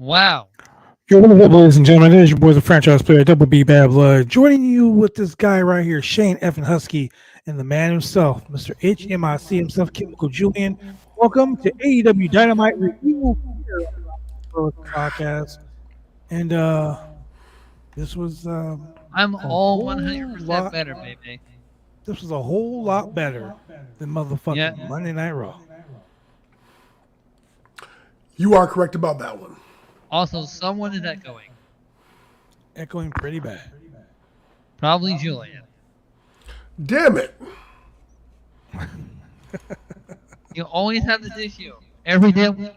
Wow. Yo, what is up, ladies and gentlemen? It is your boy, the franchise player, Double B Bad Blood, joining you with this guy right here, Shane Effin Husky, and the man himself, Mr. HMIC himself, Chemical Julian. Welcome to AEW Dynamite Review here on the podcast. And this was I'm a all whole 100% lot. better, baby. This was a whole lot better than motherfucking Yeah. Monday Night Raw. You are correct about that one. Also, someone is Echoing pretty bad. Probably Julian. Damn it. You always have this issue. Every damn week.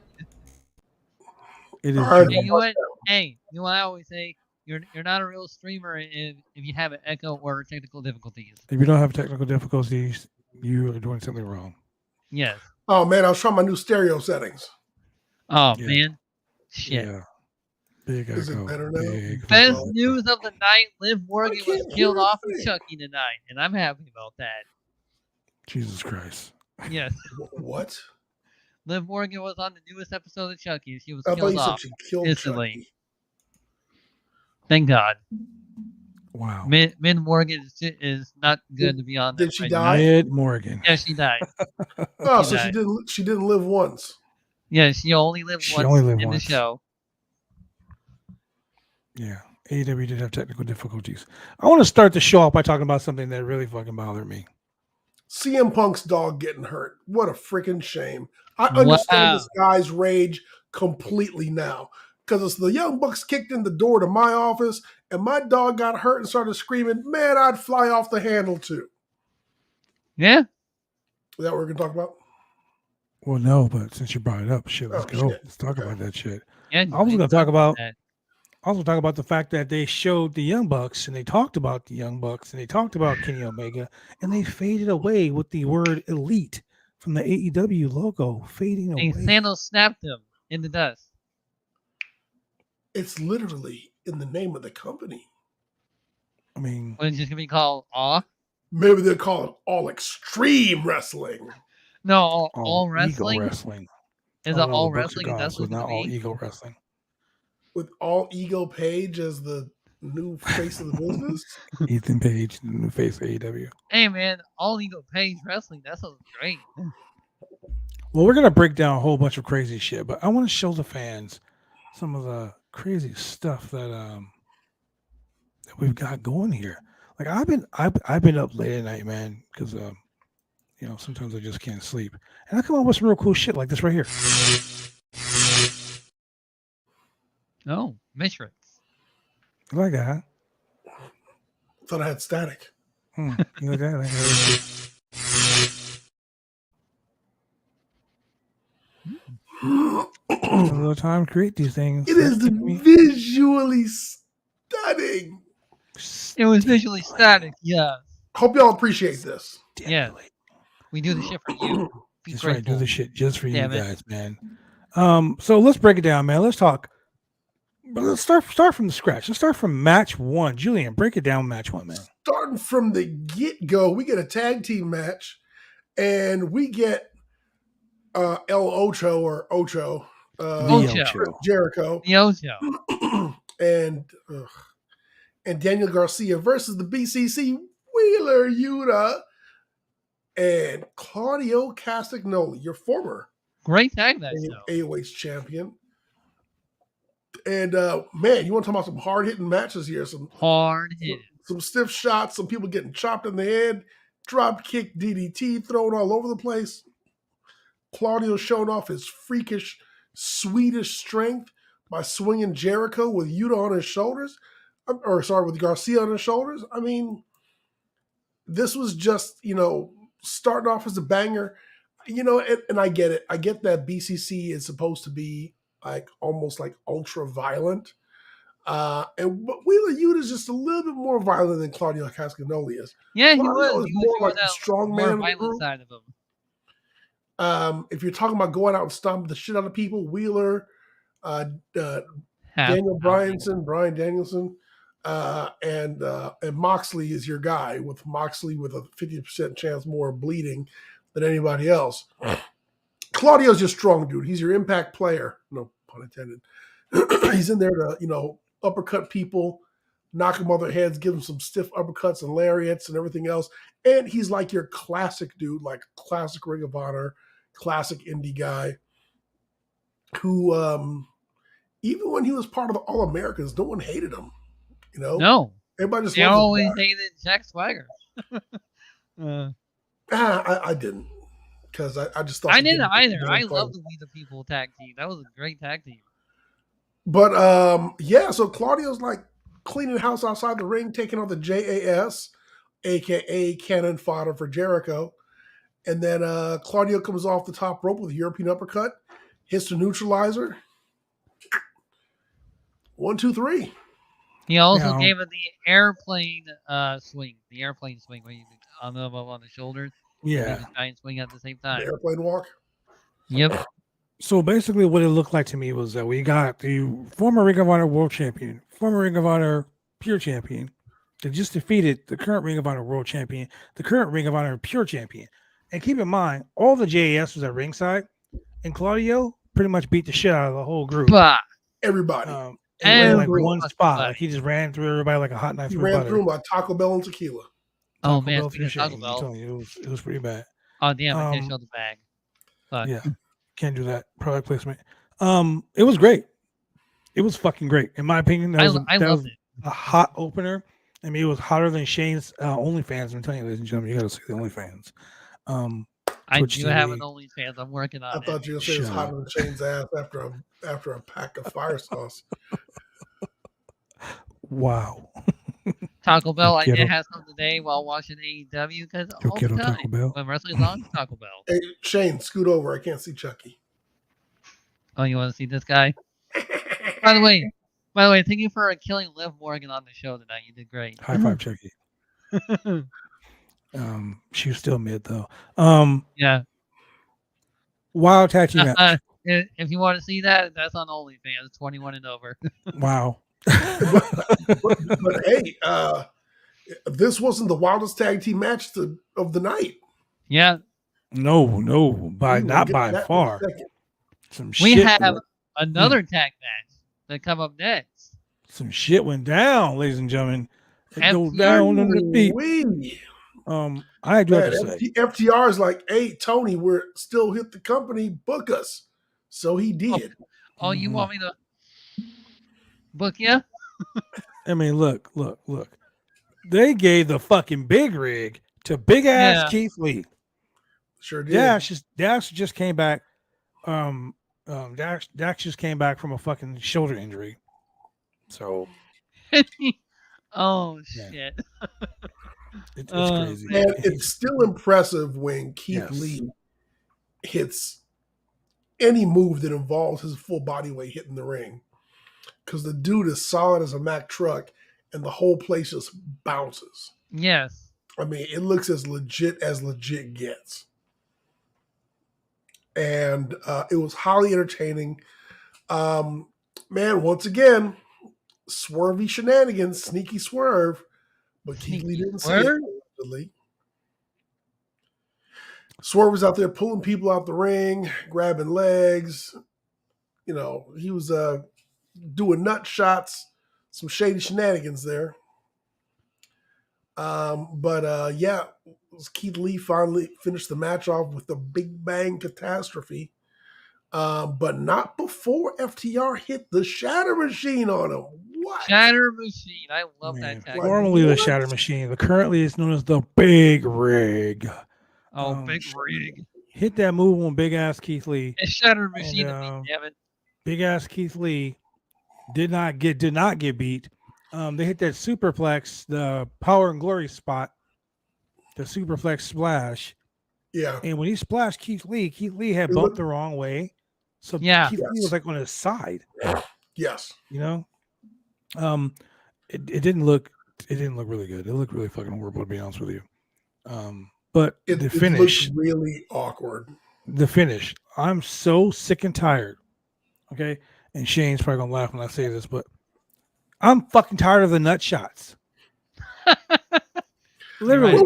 It is All right. true. And you know what? Hey, you know what I always say? You're not a real streamer if you have an echo or technical difficulties. If you don't have technical difficulties, you are doing something wrong. Yes. Oh, man, I was trying my new stereo settings. Oh, Yeah. man. Shit. Yeah. Big Is it echo. better now? Big Best echo. news of the night, Liv Morgan I was can't killed hear off in anything. Chucky tonight, and I'm happy about that. Jesus Christ. Yes. What? Liv Morgan was on the newest episode of Chucky. She was I thought killed you said off she killed instantly. Chucky. Thank God. Wow. Min Morgan is not good to be on Did that she right die? now. Ed Morgan. Yeah, she died. Oh, She so died. she didn't live once. Yeah, she only lived She once only lived in once. the show. Yeah. AEW did have technical difficulties. I want to start the show off by talking about something that really fucking bothered me. CM Punk's dog getting hurt. What a freaking shame. I understand this guy's rage completely now. Because it's the Young Bucks kicked in the door to my office and my dog got hurt and started screaming, man, I'd fly off the handle too. Yeah. Is that what we're going to talk about? Well, no, but since you brought it up, shit, let's Oh, go. shit. Let's talk Okay. about that shit. Yeah. I was gonna talk about that. the fact that they showed the Young Bucks and they talked about the Young Bucks and they talked about Kenny Omega and they faded away with the word elite from the AEW logo fading And away. Sandals snapped him in the dust. It's literally in the name of the company. I mean, What is just gonna be called Awe? Maybe they'll call it All Extreme Wrestling. No, all all wrestling. ego wrestling. Is Oh, it no, all the Bucks are wrestling? Is gone, that so supposed not to all be? ego wrestling. With All Ego Page as the new face of the business. Ethan Page, the new face of AEW. Hey man, all ego page wrestling. That sounds great. Well, we're gonna break down a whole bunch of crazy shit, but I want to show the fans some of the crazy stuff that we've got going here. Like I've been up late at night, man, because sometimes I just can't sleep, and I come up with some real cool shit like this right here. Oh, Matrix. You like that? Huh? Thought I had static. You like that? Like that? A little time to create these things. It is visually stunning. It was visually static. Yeah. Hope y'all appreciate this. Yeah. We do the shit for you. Be That's right. Do grateful. the shit just for you Damn it. guys, man. So let's break it down, man. Let's talk. But let's start from the scratch. Let's start from match one. Julian, break it down, match one, man. Starting from the get-go, we get a tag team match, and we get El Ocho or Ocho, Ocho. Jericho, The Ocho. and Daniel Garcia versus the BCC, Wheeler Yuta, and Claudio Castagnoli, your former Great tag match though. AOH champion. And man, you want to talk about some hard-hitting matches here? Some Hard hit. some stiff shots, some people getting chopped in the head, drop kick, DDT thrown all over the place. Claudio showing off his freakish Swedish strength by swinging Jericho with Yuta on his shoulders, with Garcia on his shoulders. I mean, this was just, starting off as a banger, and I get it. I get that BCC is supposed to be like almost like ultra violent. But Wheeler Yuta is just a little bit more violent than Claudio Castagnoli is. Yeah, he Claudio was. is He more was like the that strong more man of the violent group. side of him. If you're talking about going out and stomping the shit out of people, Wheeler, Brian Danielson, and Moxley is your guy, with Moxley with a 50% chance more of bleeding than anybody else. Claudio's your strong dude. He's your impact player. No pun intended. He's in there to, uppercut people, knock them on their heads, give them some stiff uppercuts and lariats and everything else. And he's like your classic dude, like classic Ring of Honor, classic indie guy who, even when he was part of the All Americans, no one hated him. No. Everybody just They loved always him. hated Jack Swagger. I didn't, because I just thought I the didn't gimmick was either. really I funny. love the We the People tag team. That was a great tag team. But so Claudio's like cleaning house outside the ring, taking on the JAS, aka cannon fodder for Jericho. And then Claudio comes off the top rope with a European uppercut, hits the neutralizer. 1, 2, 3. He also Now- gave it the airplane swing. The airplane swing where you on the shoulders. Yeah. The giant swing at the same The time. airplane walk. Yep. So basically, what it looked like to me was that we got the former Ring of Honor World Champion, former Ring of Honor Pure Champion, that just defeated the current Ring of Honor World Champion, the current Ring of Honor Pure Champion. And keep in mind, all the JAS was at ringside, and Claudio pretty much beat the shit out of the whole group. But Everybody. In like Every one fucking spot, body. like he just ran through everybody like a hot knife He through ran butter. through like Taco Bell and tequila. oh Taco man, Bell speaking of through Taco shade. I'm Bell. telling you, it was pretty bad. Oh damn, I can't Um, show the bag. Fuck. Yeah, can't do that. Product placement. It was great. It was fucking great, in my opinion. That I was loved it. a hot opener. I mean, it was hotter than Shane's OnlyFans. I'm telling you, ladies and gentlemen, you got to see the OnlyFans. I Twitch do have an TV. OnlyFans. I'm working on I it. thought you were going to say it's Shut hotter than Shane's ass after a pack of fire sauce. Wow. Taco Bell. I Yo did quiero- have some today while watching AEW because Yo all the quiero time Taco Bell. when wrestling's on, Taco Bell. Hey, Shane, scoot over. I can't see Chucky. Oh, you want to see this guy? By the way, thank you for killing Liv Morgan on the show tonight. You did great. High five, Chucky. She was still mid though. Yeah. Wild tag team match. If you want to see that, that's on OnlyFans, 21 and over. Wow. But hey, this wasn't the wildest tag team match of the night. Yeah, No, We'll not get to by that in a far. second. Some we shit. have another tag match that come up next. Some shit went down, ladies and gentlemen. It FTR. goes down on the beat. Wee. I do have Man, to say, FTR is like, hey, Tony, we're still hit the company, book us. So he did. Oh, you Mhm. want me to book you? I mean, look. They gave the fucking big rig to big ass Yeah. Keith Lee. Sure did. Dax just came back. Dax just came back from a fucking shoulder injury. So Oh Yeah. shit! it's Oh, crazy. Man, it's still impressive when Keith Yes. Lee hits any move that involves his full body weight hitting the ring. Because the dude is solid as a Mack truck and the whole place just bounces. Yes. I mean, it looks as legit gets. And it was highly entertaining. Man, once again, swervy shenanigans, sneaky swerve. But Keith Lee Sneaky didn't see swerve? it. Allegedly. Swerve was out there pulling people out the ring, grabbing legs. You know, he was doing nut shots, some shady shenanigans there. Yeah, Keith Lee finally finished the match off with the Big Bang Catastrophe. But not before FTR hit the Shatter Machine on him. What? Shatter Machine. I love Man, that tag. like- formerly the what? Shatter Machine, but currently it's known as the Big Rig. Oh, big rig. Hit that move on big ass Keith Lee. It's Shatter Machine. to me, And, damn it. Big ass Keith Lee did not get beat. They hit that superplex, the Power and Glory spot, the superplex splash. Yeah. And when he splashed Keith Lee had It bumped looked- the wrong way. So Yeah. Keith Lee Yes. was like on his side, Yes. you know? It didn't look really good. It looked really fucking horrible, to be honest with you. But It, the it finish, looked really awkward. I'm so sick and tired. Okay. And Shane's probably gonna laugh when I say this, but I'm fucking tired of the nut shots. Literally. Right.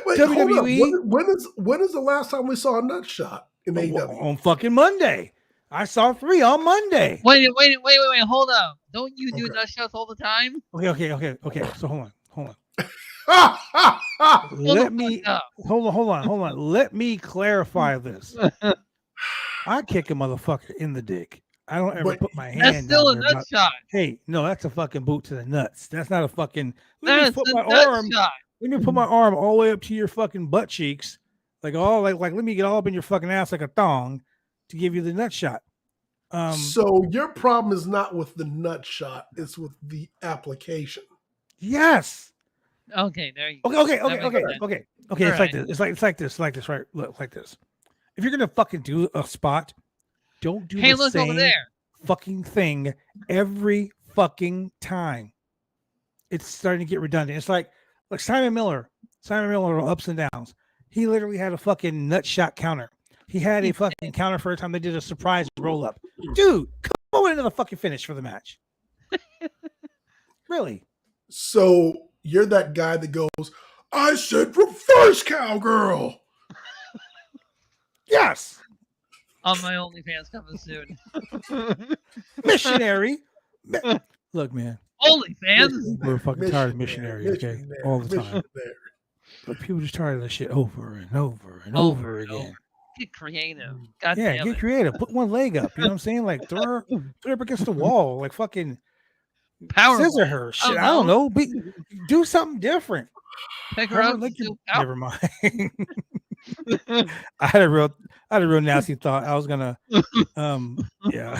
Wait, hold WWE? up. When is the last time we saw a nut shot in AEW? On fucking Monday. I saw 3 on Monday. Wait, hold up. Don't you do Okay. nut shots all the time? Okay. So hold on. Hold Let the me fuck hold on. Let me clarify this. up. I kick a motherfucker in the dick. I don't ever But put my That's hand still down a there. nut About, shot. hey, no, that's a fucking boot to the nuts. That's not a fucking. Let me That's put a my nut arm. shot. Let me put my arm all the way up to your fucking butt cheeks, like let me get all up in your fucking ass like a thong, to give you the nut shot. So your problem is not with the nut shot; it's with the application. Yes. Okay, there you go. Okay. That makes sense. Okay. All It's like right. this. It's like this. Right? Look, like this. If you're gonna fucking do a spot, don't do Hey, the look over same there. fucking thing every fucking time. It's starting to get redundant. It's like Simon Miller. Simon Miller on Ups and Downs. He literally had a fucking nut shot counter. He had a fucking counter for a time they did a surprise roll up. Dude, come on into the fucking finish for the match. Really? So you're that guy that goes, "I said reverse cowgirl." Yes. On my OnlyFans coming soon. Missionary. Look, man. OnlyFans? We're fucking tired of missionary, okay? All the time. Missionary. But people just tired of that shit over and over and over again. Get creative. God Yeah, damn get it. creative. Put one leg up. You know what I'm saying? Like throw her up against the wall. Like fucking Power scissor move. her. Shit, I don't know. Do something different. Pick her Have her up. lick and your- do power. Never mind. I had a real nasty thought. I was gonna yeah.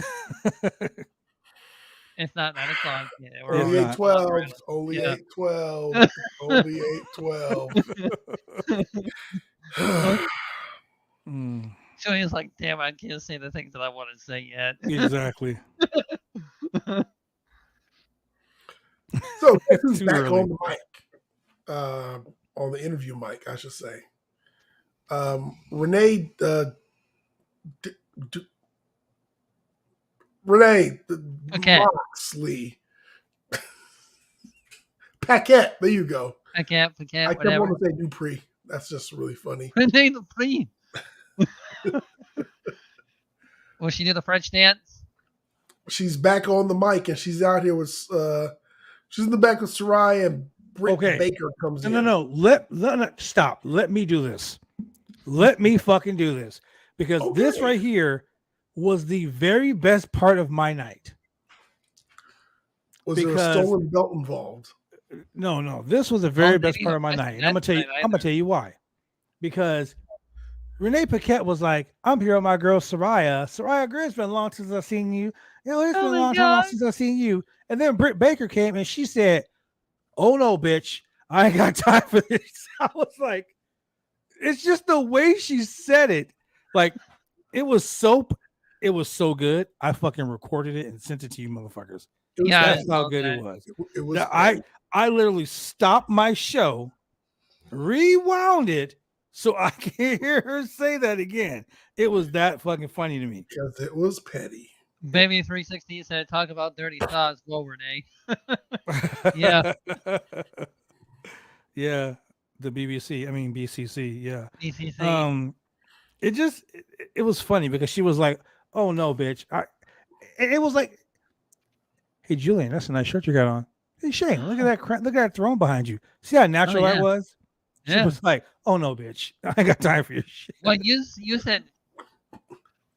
It's not 9 o'clock yet. We're It's Only not. 812. Only Yeah. 812. Only 812. Mm, So he's like, damn, I can't say the things that I want to say yet. exactly. So guess who's Too back early. on the mic? On the interview mic, I should say. Renee Okay. Moxley. Paquette. There you go. I kept I kept whatever. wanting to say Dupree. That's just really funny. Renee the Free. Will she do the French dance? She's back on the mic and she's out here with she's in the back with Sarai and Britt Okay. Baker comes in. No. Stop. Let me do this. Let me fucking do this. Because this Okay. right here was the very best part of my night. Was there a stolen belt involved? No. This was the very best maybe part the of my best night. And I'm match gonna tonight tell you why. Because Renee Paquette was like, I'm here with my girl Soraya. Soraya Gray, it's been a long since I've seen you. You know, it's been a my long time God. since I've seen you. And then Britt Baker came and she said, "Oh no, bitch, I ain't got time for this." I was like, it's just the way she said it. Like, it was so good. I fucking recorded it and sent it to you motherfuckers. It was Yeah, bad. That's how saw good that. it was. It was Now, bad. I literally stopped my show, rewound it so I can hear her say that again. It was that fucking funny to me. Because it was petty. Baby 360 said, talk about dirty thoughts. Whoa, Renee. Yeah. Yeah. The BCC. Yeah. BCC. It was funny because she was like, "Oh no, bitch." It was like, "Hey, Julian, that's a nice shirt you got on. Hey, Shane, look at that look at that throne behind you. See how natural yeah. that was?" She Yeah. was like, "Oh no, bitch, I ain't got time for your shit." Well, you said,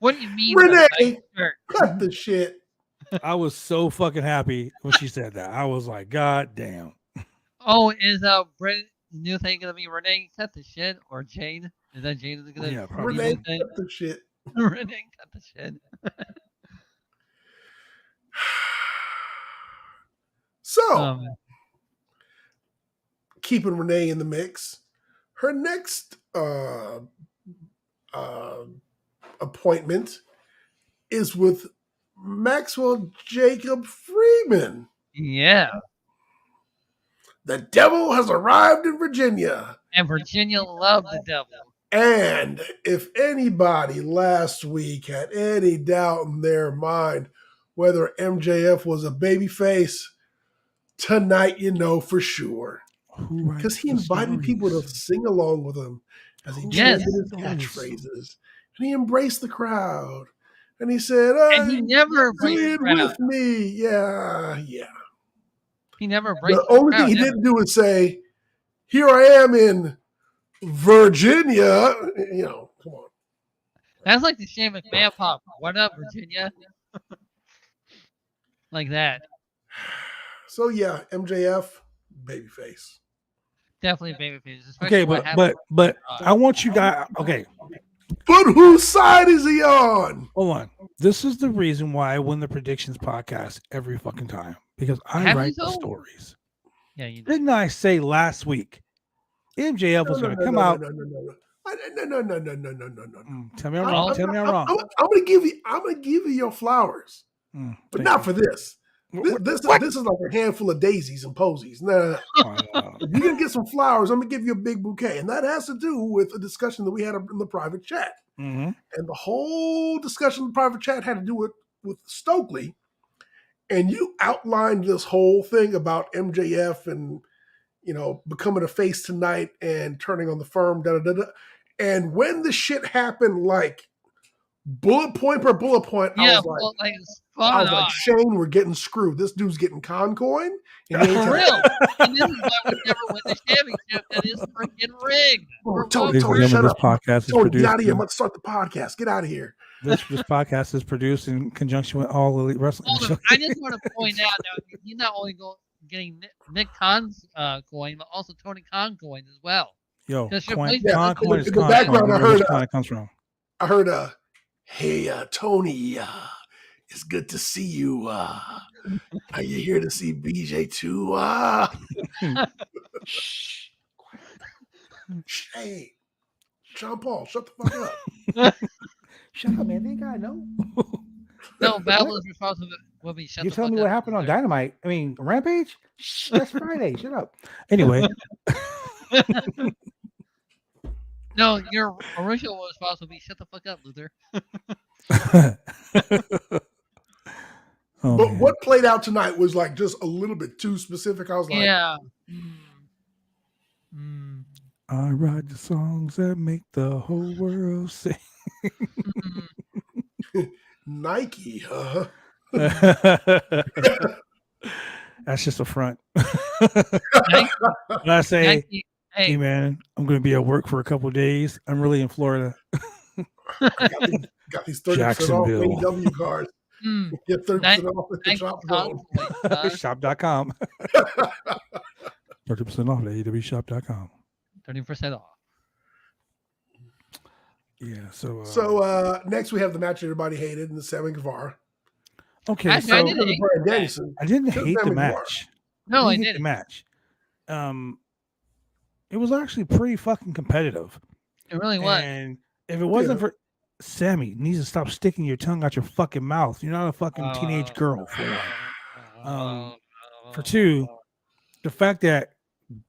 what do you mean? Renee! Nice shirt? Cut the shit. I was so fucking happy when she said that. I was like, "God damn." Oh, is Brent new thing gonna be Renee cut the shit or Jade? Is that Jade is gonna? Yeah, probably. Renee, Renee cut the shit. Renee cut the shit. So, keeping Renee in the mix, her next appointment is with Maxwell Jacob Freeman. Yeah. The devil has arrived in Virginia. And Virginia loved the devil. And if anybody last week had any doubt in their mind whether MJF was a babyface, tonight you know for sure. Because he invited people to sing along with him as he chanted his catchphrases. And he embraced the crowd. And he said, And he never "Do breaks the it crowd. with me." Yeah. He never breaks The only thing crowd, he ever. didn't do is say, "Here I am in Virginia." Come on. That's like the Shane McMahon pop. What up, Virginia? Like that. So yeah, MJF, babyface. Definitely babyface. Okay, Especially what happened. but I want you guys. Okay, But whose side is he on? hold on. This is the reason why I win the predictions podcast every fucking time, because I Have you write the so? stories. Yeah, you did. Didn't I say last week MJF was going to come out? No. Tell me I'm wrong. Tell me I'm wrong. I'm gonna give you your flowers, but Thank not you. for this. This is like a handful of daisies and posies. No. If you're gonna get some flowers, I'm gonna give you a big bouquet, and that has to do with a discussion that we had in the private chat. Mm-hmm. And the whole discussion in the private chat had to do with Stokely, and you outlined this whole thing about MJF and becoming a face tonight and turning on the firm. And when the shit happened, like bullet point per bullet point, Yeah, I was like, Shane, we're getting screwed. This dude's getting con coin. And he ain't for real. And this is why we never win the championship. That is freaking rigged. Tony, shut up. Podcast is Tony, produced. get out of here. I'm about to start the podcast. Get out of here. This podcast is produced in conjunction with All Elite Wrestling. I just want to point out now, he's not only getting Nick Khan's coin, but also Tony Khan coin as well. Yo, Because coin is in the Khan. background, I heard it comes from. I heard hey Tony, it's good to see you. Are you here to see BJ too? Hey, John Paul, shut the fuck up. Shut up, man. They gotta know. No, Babel is responsible. Will be shut You the tell fuck me up what happened on there. Dynamite. I mean, Rampage? That's Friday. Shut up. Anyway. No, your original response would be shut the fuck up, Luther. But man, what played out tonight was like just a little bit too specific. I was like, yeah. I write the songs that make the whole world sing. Nike, huh? That's just a front. When I say, Nike, hey man, I'm going to be at work for a couple of days. I'm really in Florida. Got these 30% off AEW cards. Get 30% off at the shop. Shop.com. 30% off at AEWshop.com. 30% off. Yeah, so next we have the match everybody hated in the Sammy Guevara. Okay, Actually, so I didn't hate the match. No, I didn't hate the match. It was actually pretty fucking competitive. It really was. And if it wasn't for Sammy, needs to stop sticking your tongue out your fucking mouth. You're not a fucking teenage girl. For two, the fact that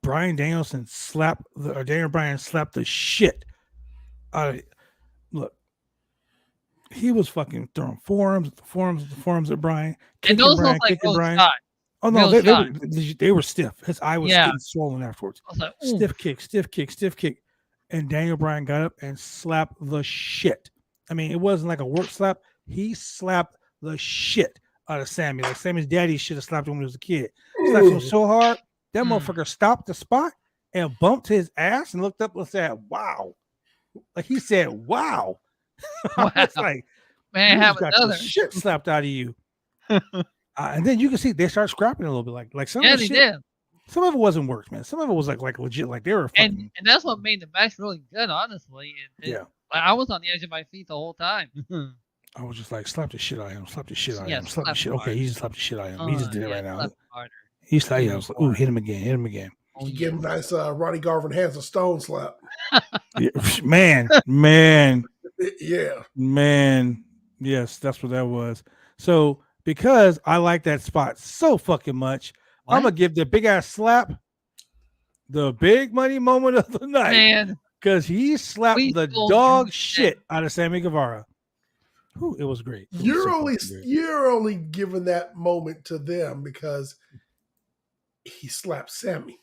Daniel Bryan slapped the shit out of it. Look, he was fucking throwing forearms at Bryan, kicking Bryan. Oh no, they were stiff. His eye was getting swollen afterwards. Like, stiff kick. And Daniel Bryan got up and slapped the shit. I mean, it wasn't like a work slap. He slapped the shit out of Sammy. Like Sammy's daddy should have slapped him when he was a kid. Slapped him so hard, that motherfucker stopped the spot and bumped his ass and looked up and said, "Wow." Like he said, "Wow." It's like, man, have got another the shit slapped out of you. And then you can see they start scrapping a little bit, like some of the shit. Did. Some of it wasn't work, man. Some of it was like legit, like they were. And that's what made the match really good, honestly. I was on the edge of my feet the whole time. I was just like, slap the shit out of him, slap the shit out of him, slap the shit. Okay, he just slapped the shit out of him. He just did it right now. He's like, I was like, ooh, hit him again. You give him nice Ronnie Garvin hands a stone slap. Man. Yeah. Man. Yes, that's what that was. So because I like that spot so fucking much, I'm gonna give the big ass slap the big money moment of the night. Man. Because he slapped the dog shit out of Sammy Guevara. Whew, it was great. You're only giving that moment to them because he slapped Sammy.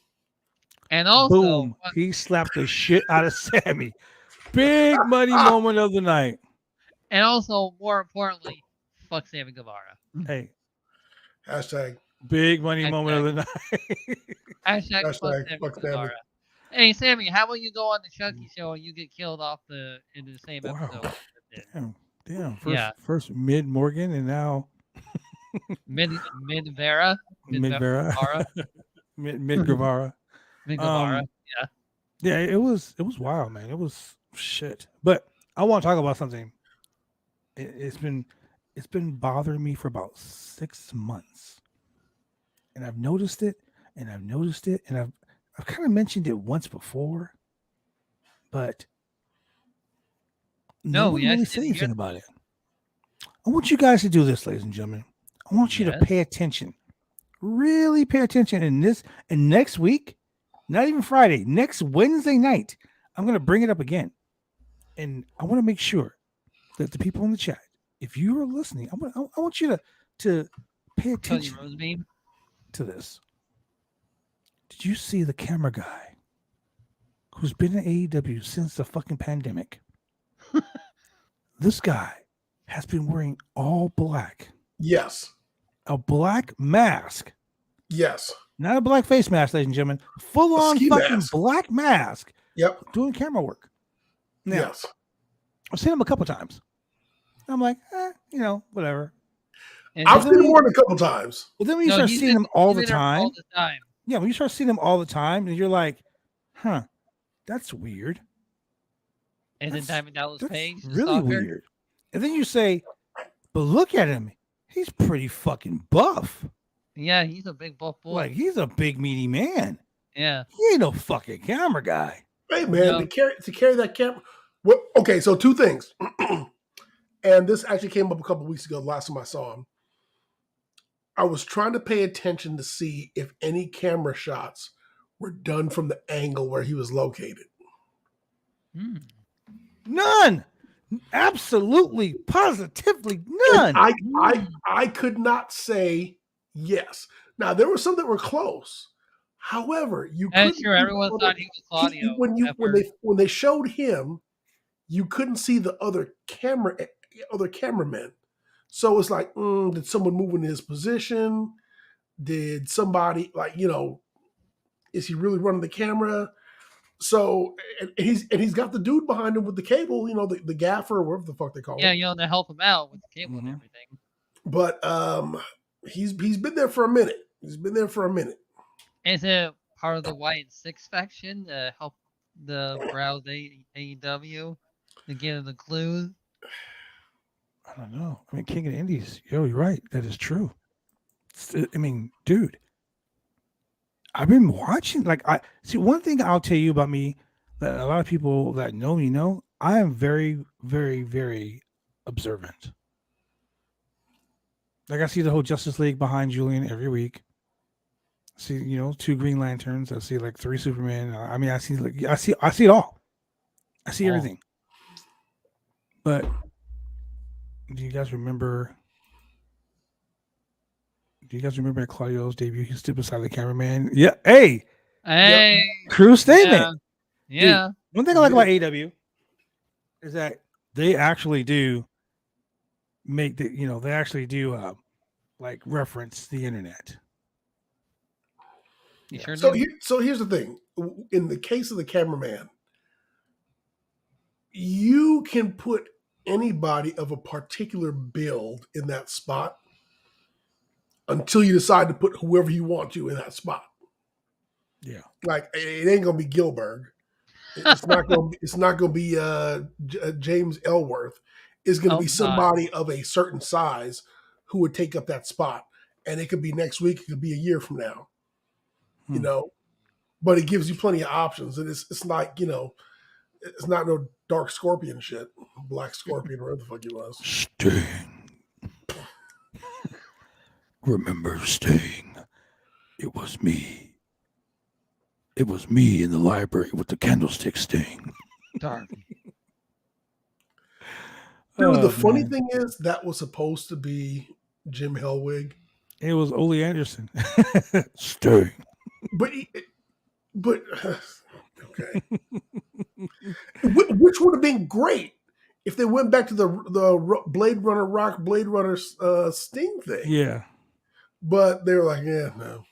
And also, boom, he slapped the shit out of Sammy. Big money moment of the night. And also, more importantly, fuck Sammy Guevara. Hey, Hashtag big money moment of the night. Hashtag fuck hashtag Sammy fuck Sammy. Guevara. Hey Sammy, how about you go on the Chucky show and you get killed off in the same Wow. episode? Damn. Yeah. First Mid Morgan and now Mid Vera. Mid Vera. Mid Guevara. Mid Guevara. Yeah. Yeah, it was wild, man. It was shit. But I want to talk about something. It's been bothering me for about 6 months, and I've noticed it, and I've kind of mentioned it once before, but no one really said anything about it. I want you guys to do this, ladies and gentlemen. I want you to pay attention, really pay attention. And next week, not even Friday, next Wednesday night, I'm going to bring it up again, and I want to make sure that the people in the chat, if you are listening, I want you to pay attention to this. Did you see the camera guy who's been in AEW since the fucking pandemic? This guy has been wearing all black. Yes. A black mask. Yes. Not a black face mask, ladies and gentlemen. Full on fucking mask. Black mask. Yep. Doing camera work. Now, yes. I've seen him a couple times. I'm like, whatever. And I've seen him more than a couple times. But then when you start seeing him all the time. Yeah, when you start seeing him all the time, and you're like, huh, that's weird. And then Diamond Dallas Page. Really weird. And then you say, but look at him. He's pretty fucking buff. Yeah, he's a big buff boy. Like, he's a big, meaty man. Yeah. He ain't no fucking camera guy. Hey, man, to carry that camera. Well, okay, so two things. And this actually came up a couple weeks ago, the last time I saw him. I was trying to pay attention to see if any camera shots were done from the angle where he was located. None. Absolutely, positively none. I could not say yes. Now, there were some that were close. However, you couldn't. Sure, everyone thought he was Claudio. When they showed him, you couldn't see the other cameramen. So it's like, did someone move in his position? Did somebody is he really running the camera? So and he's got the dude behind him with the cable, the gaffer or whatever the fuck they call him. Yeah, to help him out with the cable and everything. But he's been there for a minute. Is it part of the White Six faction to help the browse AEW to get the clues? I don't know. I mean, King of the Indies. Yo, you're right. That is true. I mean, dude, I've been watching. Like, one thing I'll tell you about me that a lot of people that know me know, I am very, very, very observant. Like, I see the whole Justice League behind Julian every week. I see, 2 Green Lanterns. I see like 3 Superman. I mean, I see it all. I see everything. But do you guys remember Claudio's debut? He stood beside the cameraman. Yeah. Hey. Crew statement. Yeah. Dude, one thing I like about AEW is that they actually do make they actually do like reference the internet. You sure do. So here's the thing. In the case of the cameraman, you can put anybody of a particular build in that spot until you decide to put whoever you want to in that spot. Yeah. Like, it ain't gonna be Gilbert. It's not gonna be James Ellsworth. It's gonna be somebody of a certain size who would take up that spot. And it could be next week, it could be a year from now. But it gives you plenty of options. And it's like, it's not no Dark Scorpion shit. Black Scorpion, or whatever the fuck he was. Sting. Remember Sting. It was me. It was me in the library with the candlestick, Sting. Dark. Dude, the funny thing is that was supposed to be Jim Hellwig. It was Ole Anderson. Sting. But okay. Which would have been great if they went back to the Blade Runner Rock, Blade Runner Sting thing. Yeah. But they were like, yeah, no.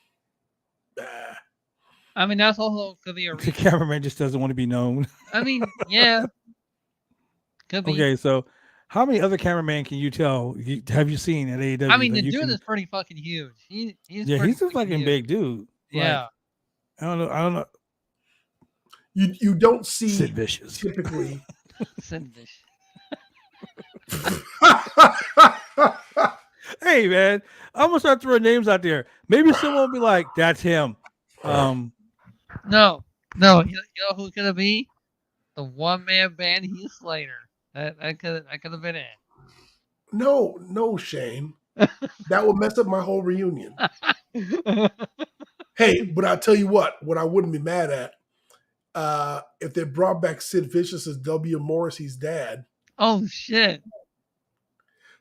I mean, that's also could be a The reason. cameraman just doesn't want to be known. I mean, yeah. Could be. Okay, so how many other cameramen can you tell have you seen at AEW? I mean, that the you dude can- is pretty fucking huge. He's yeah, pretty he's a fucking huge. big dude. Yeah. I don't know. You don't see Sid Vicious. typically. Sindish. Hey man, I'm gonna start throwing names out there. Maybe someone will be like, "That's him." No. You know who's gonna be? The one man band Heath Slater. That could have been it. No, Shane. That would mess up my whole reunion. Hey, but I'll tell you what I wouldn't be mad at. If they brought back Sid Vicious as W. Morrissey's dad. Oh shit.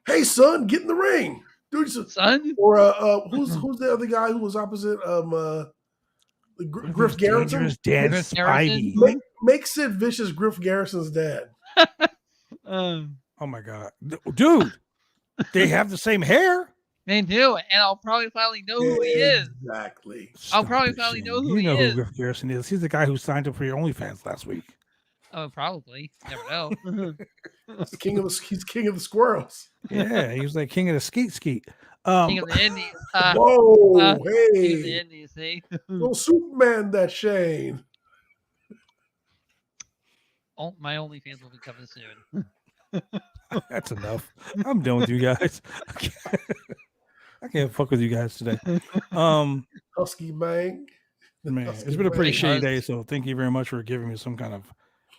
Hey son, get in the ring. Dude, Son? or who's the other guy who was opposite Griff Garrison? Dan Griff Spivey. Make Sid Vicious Griff Garrison's dad. Oh my god, dude! They have the same hair. They do, and I'll probably finally know who he is. Exactly. I'll probably finally know who you he know is. who Griff Garrison is. He's the guy who signed up for your OnlyFans last week. Oh, probably. Never know. He's king of the squirrels. Yeah, he was like king of the skeet. King of the Indies. Whoa, King of the hey, Indies, see? little Superman, that Shane. Oh, my OnlyFans will be coming soon. That's enough. I'm done with you guys. I can't fuck with you guys today. Husky Bang. Man, Husky it's been a pretty Bang. shitty day, so thank you very much for giving me some kind of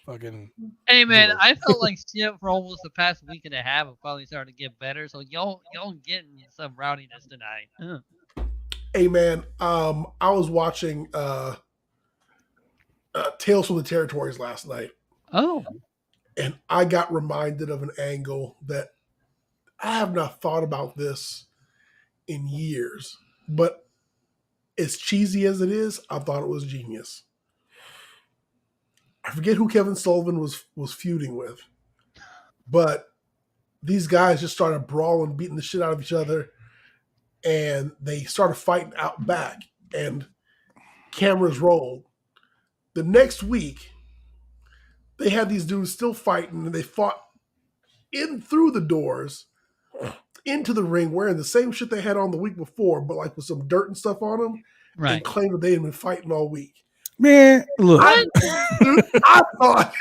fucking. Hey man, Lord. I felt like shit for almost the past week and a half. It finally started to get better. So y'all getting some rowdiness tonight. Hey man, I was watching Tales from the Territories last night, Oh. and I got reminded of an angle that I have not thought about this in years, but as cheesy as it is, I thought it was genius. I forget who Kevin Sullivan was feuding with, but these guys just started brawling, beating the shit out of each other, and they started fighting out back, and cameras rolled. The next week, they had these dudes still fighting, and they fought in through the doors into the ring wearing the same shit they had on the week before, but like with some dirt and stuff on them, Right. and claimed that they had been fighting all week. Man, look, I thought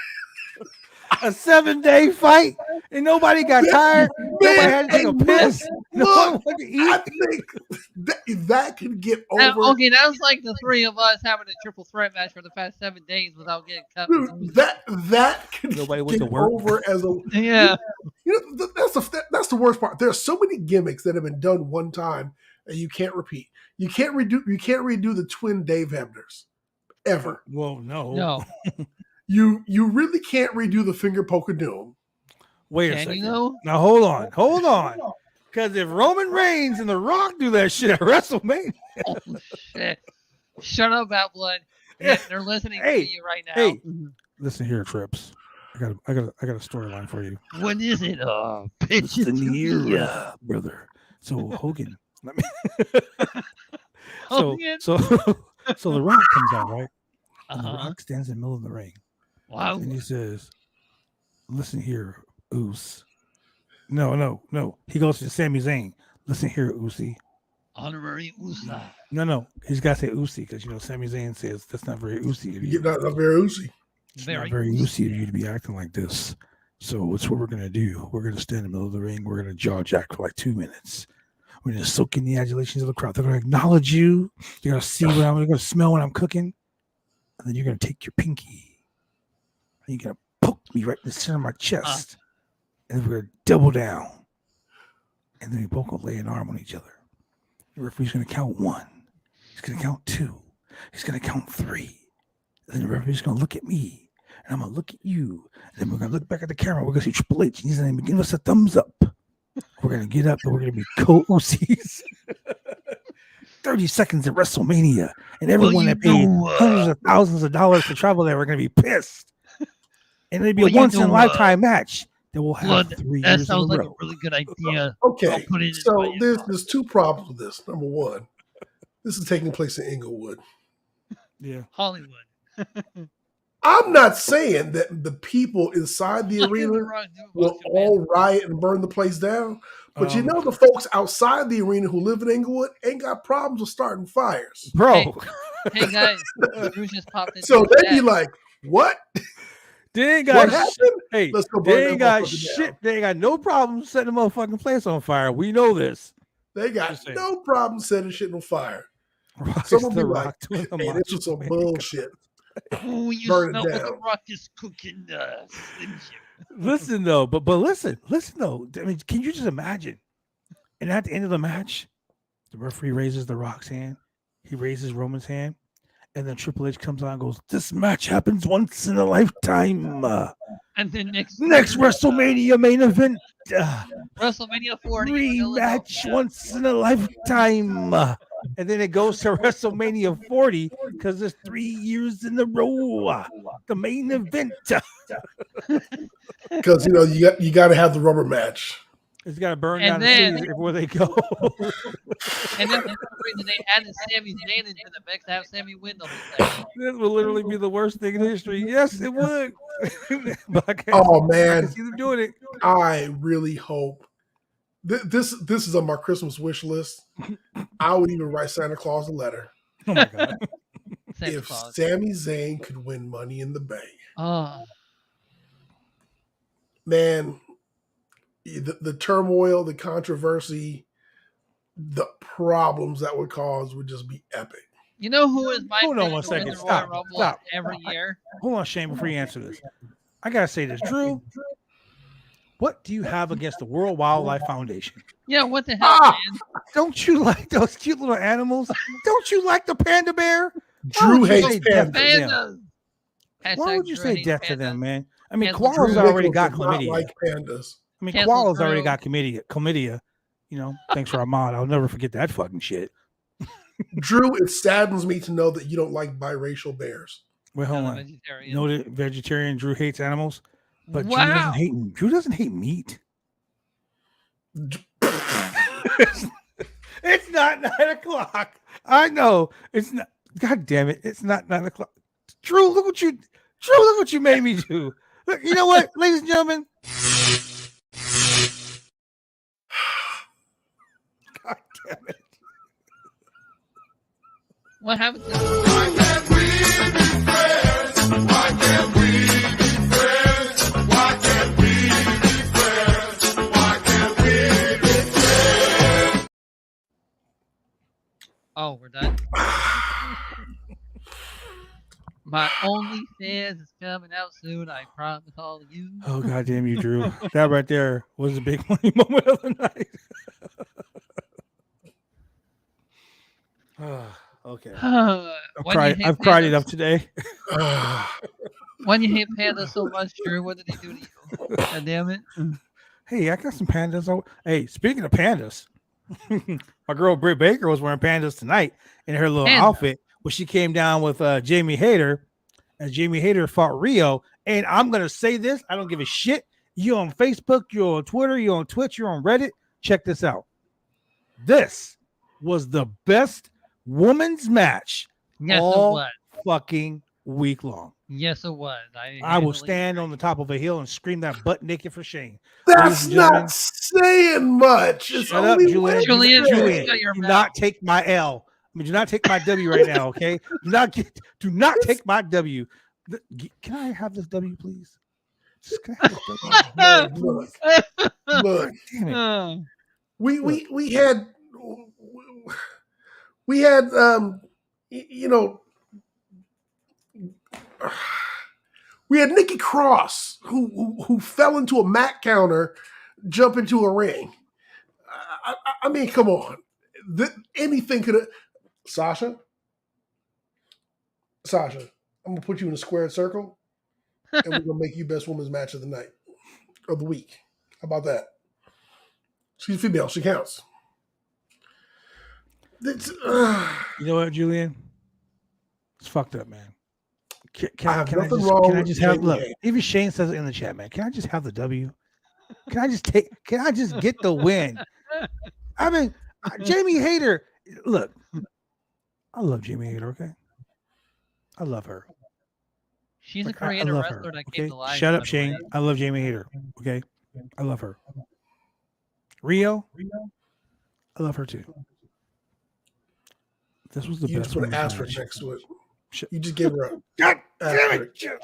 a 7-day fight and nobody got tired. Nobody had to take a piss. No one look, wanted to I eat. think that could get over. Okay, that was like the three of us having a triple threat match for the past 7 days without getting cut. Dude, that could Nobody went get to work. over as a. Yeah. You know, that's the worst part. There are so many gimmicks that have been done one time and you can't repeat. You can't redo the twin Dave Hebners ever. Well, no. No. You really can't redo the finger poke of doom. Wait a Can second. you know? Now hold on. Because if Roman Reigns and The Rock do that shit at WrestleMania, Oh, shit. Shut up, Bad Blood. They're listening Hey, to you right now. hey. listen here, Trips. I got a storyline for you. What is it? Pitch it to me. Brother. So Hogan. Let me. Hogan? So The Rock comes out, right? And The Uh-huh. Rock stands in the middle of the ring. Wow. And he says, "Listen here, Oos." No. He goes to Sami Zayn. "Listen here, Oosie." Honorary USA. No. He's got to say Oosie because Sami Zayn says that's not very Oosie of You you. get not very oozy. It's not very Oosie of you to be acting like this. So it's what we're gonna do. We're gonna stand in the middle of the ring. We're gonna jaw jack for like 2 minutes. We're gonna soak in the adulations of the crowd. They're gonna acknowledge you. You're gonna see what I'm gonna smell when I'm cooking, and then you're gonna take your pinky and you're gonna poke me right in the center of my chest, and then we're gonna double down, and then we both gonna lay an arm on each other. The referee's gonna count 1. He's gonna count 2. He's gonna count 3. And then the referee's gonna look at me. And I'm gonna look at you, and then we're gonna look back at the camera. We're gonna see Triple H, and he's gonna give us a thumbs up. We're gonna get up, and we're gonna be co-OCs. 30 seconds at WrestleMania, and everyone that paid hundreds of thousands of dollars to travel there, we're gonna be pissed. And it'd be a once in a lifetime match. that will have Blood, 3 that years in a sounds like a row. really good idea. I'll Okay, put it in so my there's two problems with this. Number one, this is taking place in Inglewood. Yeah. Hollywood. I'm not saying that the people inside the Look at The arena Rock doing will Buster all Man. riot and burn the place down, but you Um, know the folks outside the arena who live in Inglewood ain't got problems with starting fires. Bro, Hey guys, Bruce just popped into So the they'd be chat. like, "What? they ain't What got happened? hey, Let's go burn they that ain't got motherfucker shit. down." They ain't got no problem setting the motherfucking place on fire. We know this. They got Just saying. no problem setting shit on fire. Rock is Someone the be like, Rock doing the "Hey, this was Macho some Man. bullshit." Oh, you Burn it smell what The down. Rock is cooking, Slim Jim. Listen though, but listen though. I mean, can you just imagine? And at the end of the match, the referee raises the Rock's hand. He raises Roman's hand, and then Triple H comes on and goes, "This match happens once in a lifetime." And then next WrestleMania main event. WrestleMania 40 in Rematch Philadelphia. once in a lifetime. And then it goes to WrestleMania 40 because there's 3 years in a row. The main event. Because you got to have the rubber match. It's got to burn And down then- the city everywhere they go. And then for some reason they added Sami Zayn into the mix to have Sami win the whole thing. This would literally be the worst thing in history. Yes, it would. But I can't, Oh I man, can see them doing it. I really hope this is on my Christmas wish list. I would even write Santa Claus a letter Oh my god. Santa if Claus. Sami Zayn could win Money in the Bank. Oh, Man, the turmoil, the controversy, the problems that would cause would just be epic. you know who is my Hold on pick one to win second. the Stop. Royal Rumble Stop. every year? Hold on, Shane, before you answer this. I gotta say this. Drew, what do you have against the World Wildlife Foundation? Yeah, what the hell, man? Don't you like those cute little animals? Don't you like the panda bear? Drew would you hates say death pandas. to them? Pandas. Why Hashtag would you Drew say hates death to pandas. them, man? I mean, Cancel koalas Drew. already got Nichols does not chlamydia. like pandas. I mean, Cancel koalas already Drew. got chlamydia. You know, thanks for Ahmad. I'll never forget that fucking shit. Drew, it saddens me to know that you don't like biracial bears. Wait, hold I'm a on. vegetarian. Noted vegetarian. Drew hates animals, but Wow. Drew doesn't hate meat. It's not 9:00. I know it's not. God damn it! It's not 9:00. Drew, look what you made me do. Look, you know what, ladies and gentlemen? God damn it! What happened to Why can't we be friends? Why can't we be friends? Why can't we be friends? Why can't we be friends? Oh, we're done? My OnlyFans is coming out soon. I promise all of you. Oh god damn you, Drew! That right there was the big money moment of the night. Okay, I've cried enough today. When you hate pandas so much, Drew, what did he do to you? God damn it. Hey, I got some pandas. Hey, speaking of pandas, my girl Britt Baker was wearing pandas tonight in her little Panda. outfit when she came down with Jamie Hayter, and Jamie Hayter fought Rio. And I'm gonna say this: I don't give a shit. You on Facebook, you're on Twitter, you're on Twitch, you're on Reddit. Check this out. This was the best women's match Yes, all it was. fucking week long. Yes, it was. I will stand on the top of a hill and scream that butt naked for Shane. That's and gentlemen, not saying much. It's Shut up, only Julian. Julian, Wednesday. shut your Do mouth. not take my L. I mean, do not take my W right now, okay? Do not take my W. Can I have this W, please? Just can I have this W? Look, Damn it. we had we had Nikki Cross who fell into a mat counter, jump into a ring. I mean, come on. Anything could have. Sasha, I'm gonna put you in a squared circle, and we're gonna make you best women's match of the night of the week. How about that? She's female. She counts. You know what, Julian? It's fucked up, man. I have nothing can wrong I with just have Jamie look? Hayter. Even Shane says it in the chat, man. Can I just have the W? Can I just get the win? I mean, Jamie Hayter. Look, I love Jamie Hayter. Okay, I love her. She's a Like, I creative love her. wrestler that came Okay, to life. shut by up, the Shane. way. I love Jamie Hayter. Okay, I love her. Rio, I love her too. This was the You best just put an women's asterisk match. next to it. Shit. You just gave her a God damn it, asterisk.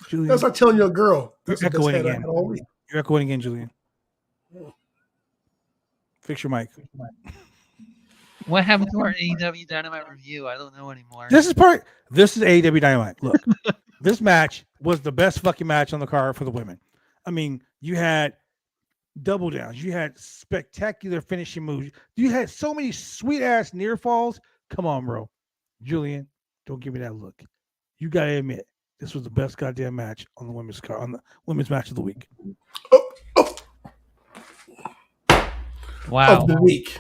Julian. That's like telling your girl. You're That's the best echoing head I again. had all week. You're echoing again, Julian. Fix your mic. What happened to our AEW Dynamite review? I don't know anymore. This is AEW Dynamite. Look, this match was the best fucking match on the card for the women. I mean, you had double downs. You had spectacular finishing moves. You had so many sweet ass near falls. Come on, bro. Julian, don't give me that look. You gotta admit, this was the best goddamn match on the women's card, on the women's match of the week. Wow. Of the week.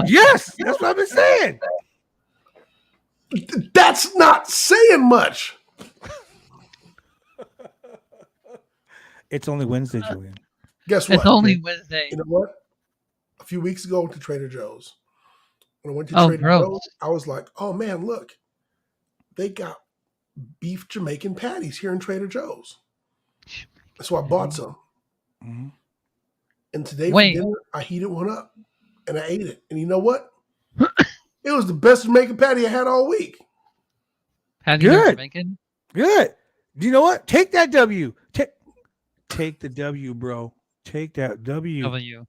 Yes, that's what I've been saying. That's not saying much. It's only Wednesday, Julian. Guess what? It's only Wednesday. You know what? A few weeks ago, I went to Trader Joe's. When I went to Oh, Trader gross. Joe's, I was like, oh man, look. They got beef Jamaican patties here in Trader Joe's. So I bought some. Mm-hmm. And today Wait. for dinner, I heated one up and I ate it. And you know what? It was the best Jamaican patty I had all week. Patty or Good. Jamaican? Good. Do you know what? Take that W. Take the W, bro. Take that W. W.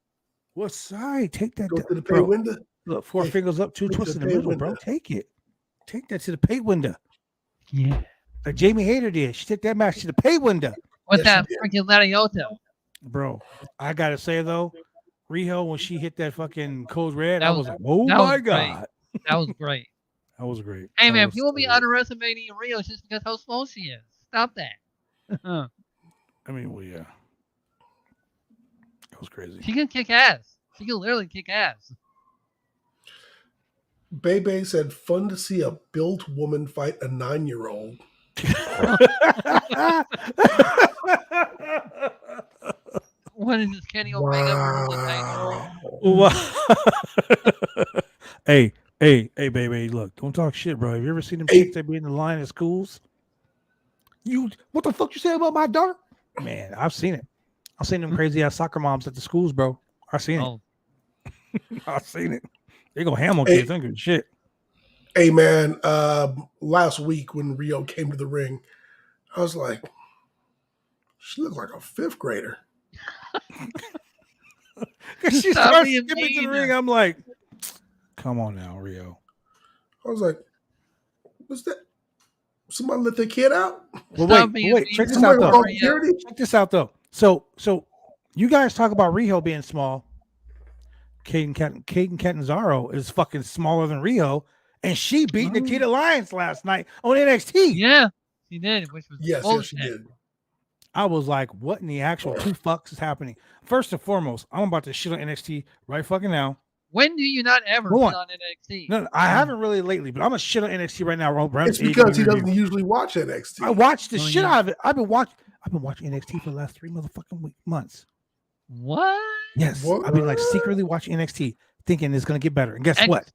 What side? Take that Go to the pay bro. window. Look, four Hey, fingers up, two go to twists the in the pay middle, bro. window. Take it. Take that to the pay window. Yeah. Like Jamie Hayter did. She took that match to the pay window. With Yes, that you freaking Lariota. Bro, I gotta say though, Riho, when she hit that fucking code red, That I was- was like, oh that my was great. God. That was great. That was great. Hey That man, was people so be great. underestimating Rio just because how small she is. Stop that. I mean, well, yeah. That was crazy. She can kick ass. She can literally kick ass. Bebe said, fun to see a built woman fight a 9-year-old. What is this Kenny Omega versus a 9-year-old? Wow. hey, baby, look, don't talk shit, bro. Have you ever seen them Hey. chicks that be in the line at schools? What the fuck you say about my daughter? Man, I've seen it. I've seen them crazy ass soccer moms at the schools, bro. I've seen it. Oh, I've seen it. They go ham on Hey. kids. Don't give a shit. Hey man, last week when Rio came to the ring, I was like, she looked like a 5th grader. She Stop starts being skipping to the mean. ring. I'm like, come on now, Rio. I was like, what's that? Somebody let their kid out? Well, Stop wait, being wait. mean Check to this out, Somebody though. called Rio. security? Check this out, though. So you guys talk about Riho being small. Caden Catanzaro is fucking smaller than Riho, and she beat Nikita Lyons last night on NXT. Yeah, she did, which was Yes, bullshit. she did. I was like, what in the actual two fucks is happening? First and foremost, I'm about to shit on NXT right fucking now. When do you not ever Go be on. on NXT? No, I haven't really lately, but I'm gonna shit on NXT right now. It's because he doesn't usually watch NXT. I watched the Oh, shit yeah. out of it. I've been watching NXT for the last 3 motherfucking months. What? Yes, What? I've been like secretly watching NXT, thinking it's gonna get better. And guess Ex- what?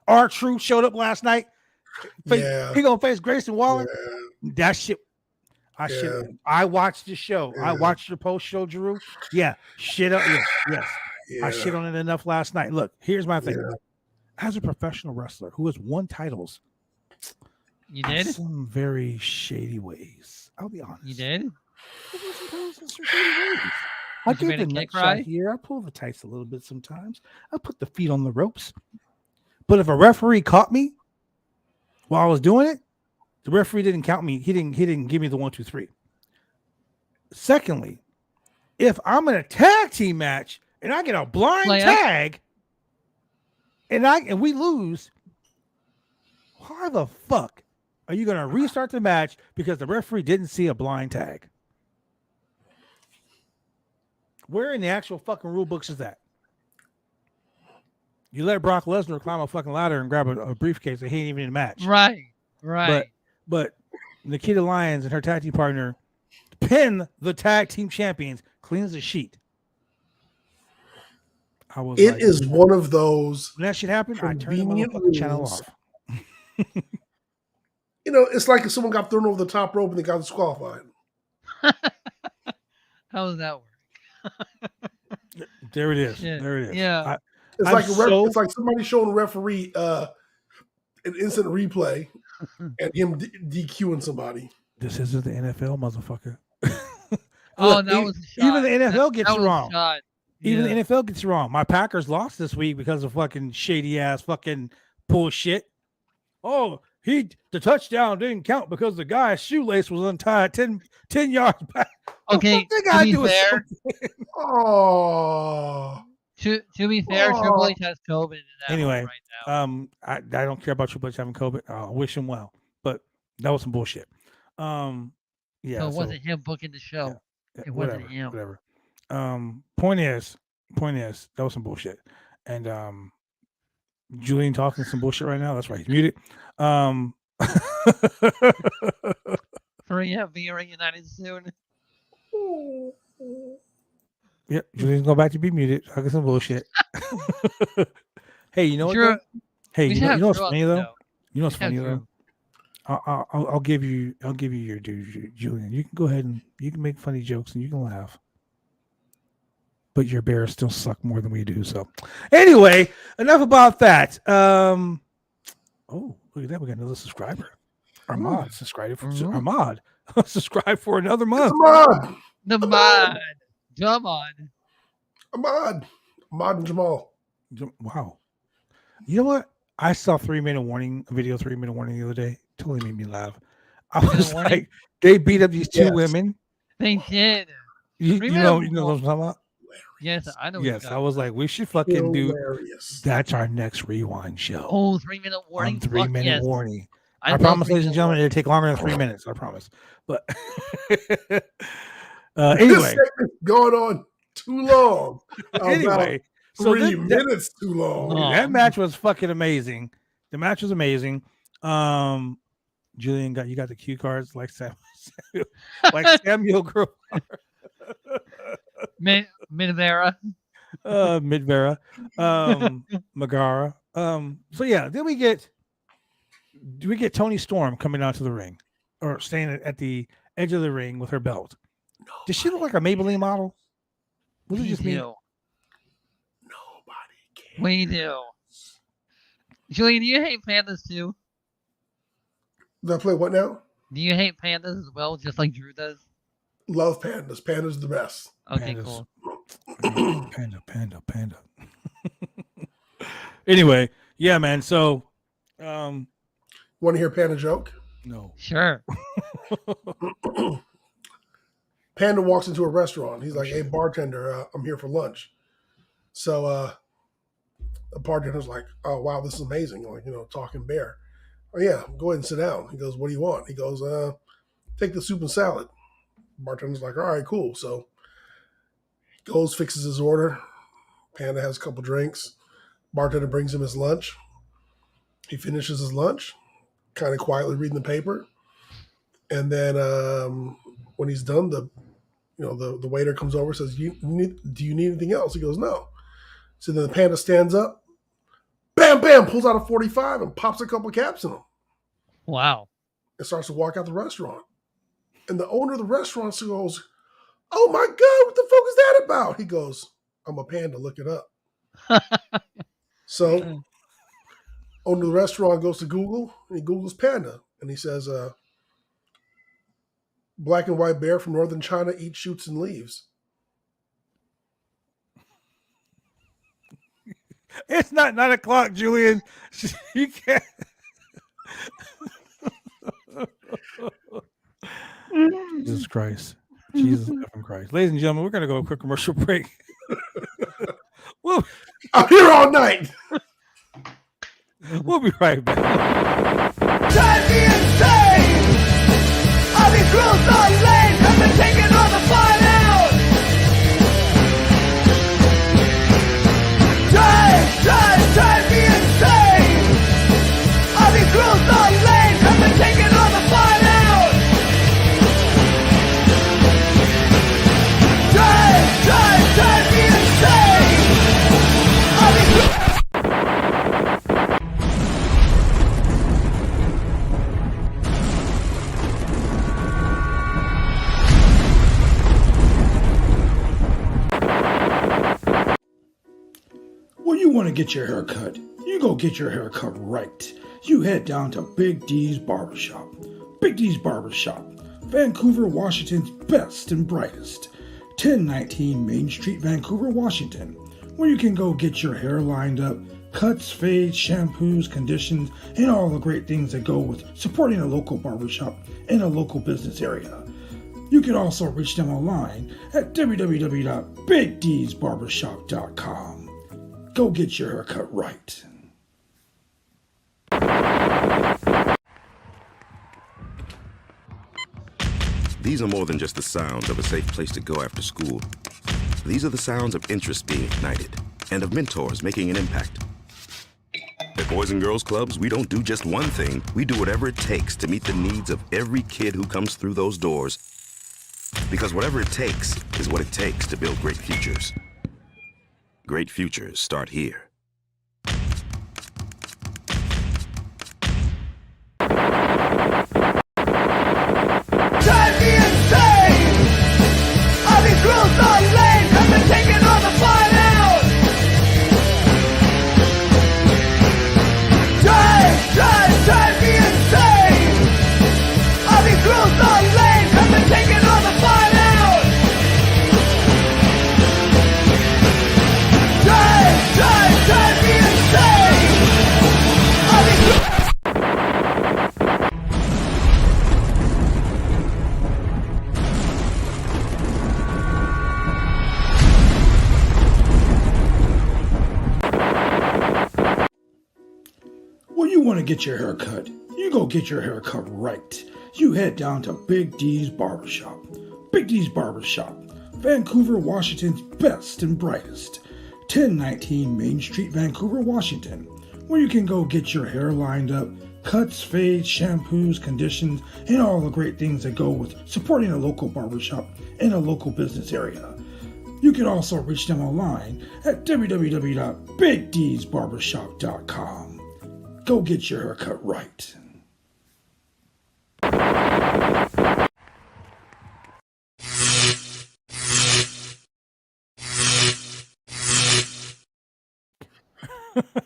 R-Truth showed up last night. Yeah. He gonna face Grayson Waller. Yeah. That shit. Yeah. I watched the show. I Yeah. watched the post show, Drew. Yeah, shit up. Yes. Yeah. I shit on it enough last night. Look, here's my thing. Yeah. As a professional wrestler who has won titles, You did? some very shady ways. I'll be honest. You did? I Did you give the make a nut kick shot cry? here. I pull the tights a little bit sometimes. I put the feet on the ropes. But if a referee caught me while I was doing it, the referee didn't count me. He didn't give me the 1, 2, 3. Secondly, if I'm in a tag team match and I get a blind Player. tag and we lose, why the fuck are you gonna restart the match because the referee didn't see a blind tag? Where in the actual fucking rule books is that? You let Brock Lesnar climb a fucking ladder and grab a briefcase and he ain't even in the match. Right. But Nikita Lyons and her tag team partner pin the tag team champions, clean as a sheet. It is one of those. When that shit happened, I turned the convenient motherfucking channel rules. off. It's like if someone got thrown over the top rope and they got disqualified. How does that work? There it is. Yeah. There it is. Yeah. It's I'm like so- it's like somebody showing a referee an instant replay and him DQing somebody. This isn't the NFL, motherfucker. Oh, Look, that was a shot. even the NFL gets that it was a wrong. shot. Even Yeah. the NFL gets it wrong. My Packers lost this week because of fucking shady ass fucking bullshit. Oh, the touchdown didn't count because the guy's shoelace was untied 10 yards back. Okay, They to gotta be do it fair, Oh, to be fair, Oh. Triple H has COVID. In that Anyway, one right now. I don't care about Triple H having COVID. I wish him well, but that was some bullshit. Yeah, so it wasn't him booking the show. yeah, it whatever, wasn't him. whatever. Point is, that was some bullshit. And Julian talking some bullshit right now. That's right, he's muted. 3M being reunited soon. Yep, Julian's going back to be muted. Talking some bullshit. Hey, you know what? Sure, though? Hey, we you should know have what's Drew on funny the though? show. You know what's We should funny have though? Drew. I'll give you your due, Julian. You can go ahead and you can make funny jokes and you can laugh. But your Bears still suck more than we do. So anyway, enough about that. Oh, look at that. We got another subscriber. Armand subscribed for Armand. Subscribe for another month. Ahmad, The mod. Come on. Ahmad and Jamal. Wow. You know what? I saw 3-minute warning, a video 3-minute warning the other day. Totally made me laugh. I was warning? like, they beat up these two Yes. women. They did. You 3-minute know what warning. I'm talking about? Yes, I know. what Yes, you I got. was like, we should fucking do. Hilarious. That's our next rewind show. Oh, 3-minute warning. On Fuck 3-minute yes. warning. I I love promise, ladies 3-minute and gentlemen, warning. it'll take longer than 3 minutes. I promise. But This anyway, segment's going on too long. anyway, so 3 that, minutes too long. Oh. that match was fucking amazing. The match was amazing. Julian you got the cue cards like Samuel Grow. Mid-Vera. Midvera, Magara. So yeah, then we get Toni Storm coming out to the ring or staying at the edge of the ring with her belt. Does she look like a Maybelline model? Was it We just me? do. Nobody cares. We do. Julian, do you hate pandas too? Did I play what now? Do you hate pandas as well, just like Drew does? Love pandas. Pandas are the best. Okay, Pandas. cool. Panda. Anyway, yeah, man. So, Want to hear Panda joke? no. Sure. Panda walks into a restaurant. He's like, "Hey, bartender, I'm here for lunch." So the bartender's like, "Oh, wow, this is amazing." Like, talking bear. "Oh, yeah, go ahead and sit down." He goes, "What do you want?" He goes, "Take the soup and salad." Bartender's like, "All right, cool." So he goes, fixes his order. Panda has a couple drinks. Bartender brings him his lunch. He finishes his lunch, kind of quietly reading the paper. And then when he's done, the waiter comes over and says, do you need anything else? He goes, "No." So then the panda stands up, bam, bam, pulls out a 45 and pops a couple caps in him Wow. and starts to walk out the restaurant. And the owner of the restaurant goes, "Oh my God, what the fuck is that about?" He goes, "I'm a panda, look it up." So owner of the restaurant goes to Google and he Googles panda and he says, "Black and white bear from northern China eats, shoots, and leaves." It's not 9 o'clock, Julian. You can't. Jesus Christ. Jesus effing Christ. Ladies and gentlemen, we're going to go a quick commercial break. I'm here all night. We'll be right back. Drive me insane! I'll be cruel, so late, I've been taking all the fun out! Drive me insane! I'll be cruel, so late, I've been taking all the fun out! want to get your hair cut? You go get your hair cut right. You head down to Big D's Barbershop. Big D's Barbershop, Vancouver, Washington's best and brightest. 1019 Main Street, Vancouver, Washington, where you can go get your hair lined up, cuts, fades, shampoos, conditions, and all the great things that go with supporting a local barbershop in a local business area. You can also reach them online at www.bigdsbarbershop.com. Go get your hair cut right. These are more than just the sounds of a safe place to go after school. These are the sounds of interest being ignited and of mentors making an impact. At Boys and Girls Clubs, we don't do just one thing. We do whatever it takes to meet the needs of every kid who comes through those doors. Because whatever it takes is what it takes to build great futures. Great futures start here. Get your hair cut. You go get your hair cut right. You head down to Big D's Barbershop. Big D's Barbershop, Vancouver, Washington's best and brightest. 1019 Main Street, Vancouver, Washington, where you can go get your hair lined up, cuts, fades, shampoos, conditions, and all the great things that go with supporting a local barbershop in a local business area. You can also reach them online at www.bigdsbarbershop.com. Go get your hair cut right.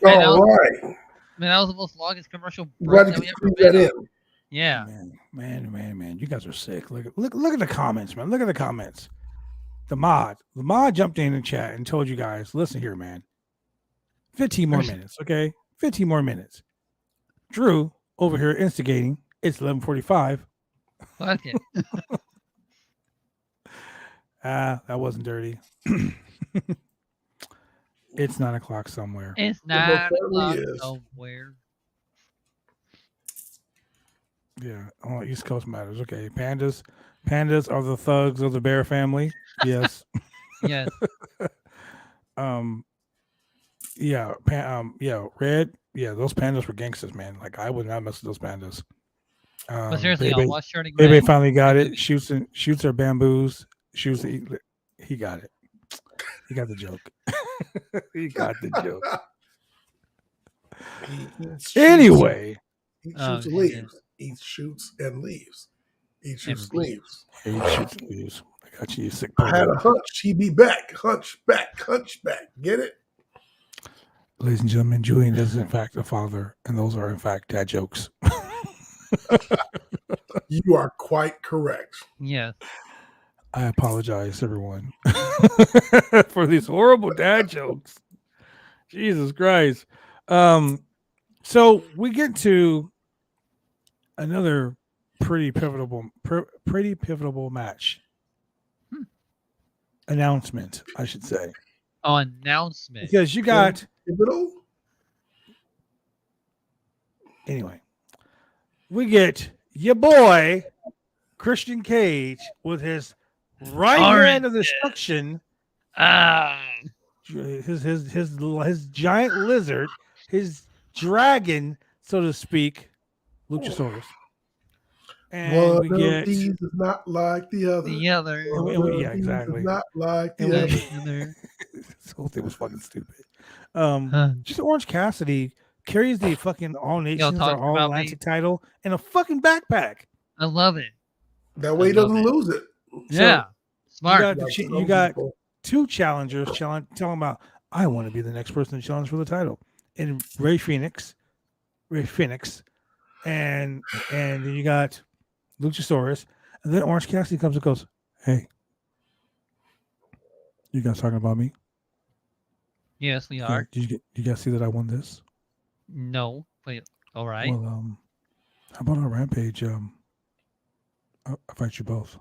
All right. Man, that was the most longest commercial Glad break to that we get ever that been in. on. Yeah. Man. You guys are sick. Look at the comments, man. Look at the comments. The mod jumped in the chat and told you guys, listen here, man. 15 more minutes, okay? 15 more minutes. Drew over here instigating. It's 11:45. Fuck it. That wasn't dirty. It's 9 o'clock somewhere. It's most 9 o'clock certainly is. somewhere. Yeah, oh, East Coast matters. Okay, pandas are the thugs of the bear family. Yes. Yes. Yeah, Red. Yeah, those pandas were gangsters, man. Like I would not mess with those pandas. But seriously, Bebe, y'all, watch Turning Bebe Red. finally got it. Shoots her bamboos. He got it. He got the joke. He got the joke. Anyway, He Oh, shoots yeah, leaves. He shoots and leaves. He shoots Everybody. leaves. he shoots leaves. I got you, you sick. I had a hunch he'd be back. Hunchback. Get it? Ladies and gentlemen, Julian is in fact a father, and those are in fact dad jokes. You are quite correct. Yes. I apologize, everyone, for these horrible dad jokes. Jesus Christ. So we get to another pretty pivotal match. Announcement, I should say. Oh, announcement. Because you got Pivotal? anyway. We get your boy Christian Cage with his right hand of destruction. His giant lizard, his dragon, so to speak, Luchasaurus. And One we of get these is not like the other. The other. One and we- of yeah, these exactly. Is not like the And other. we- other. this whole thing was fucking stupid. Huh. Just Orange Cassidy carries the fucking All Nations talk or All about me. Atlantic title in a fucking backpack. I love it. That way he I love doesn't it. lose it. Yeah. Smart. You got, Like you some got people. two challengers telling about I want to be the next person to challenge for the title. And Ray Phoenix, and then you got Luchasaurus, and then Orange Cassidy comes and goes, "Hey, you guys talking about me? Yes, we are. Did you guys see that I won this? No. Wait. All right. Well, how about on Rampage? I'll fight you both.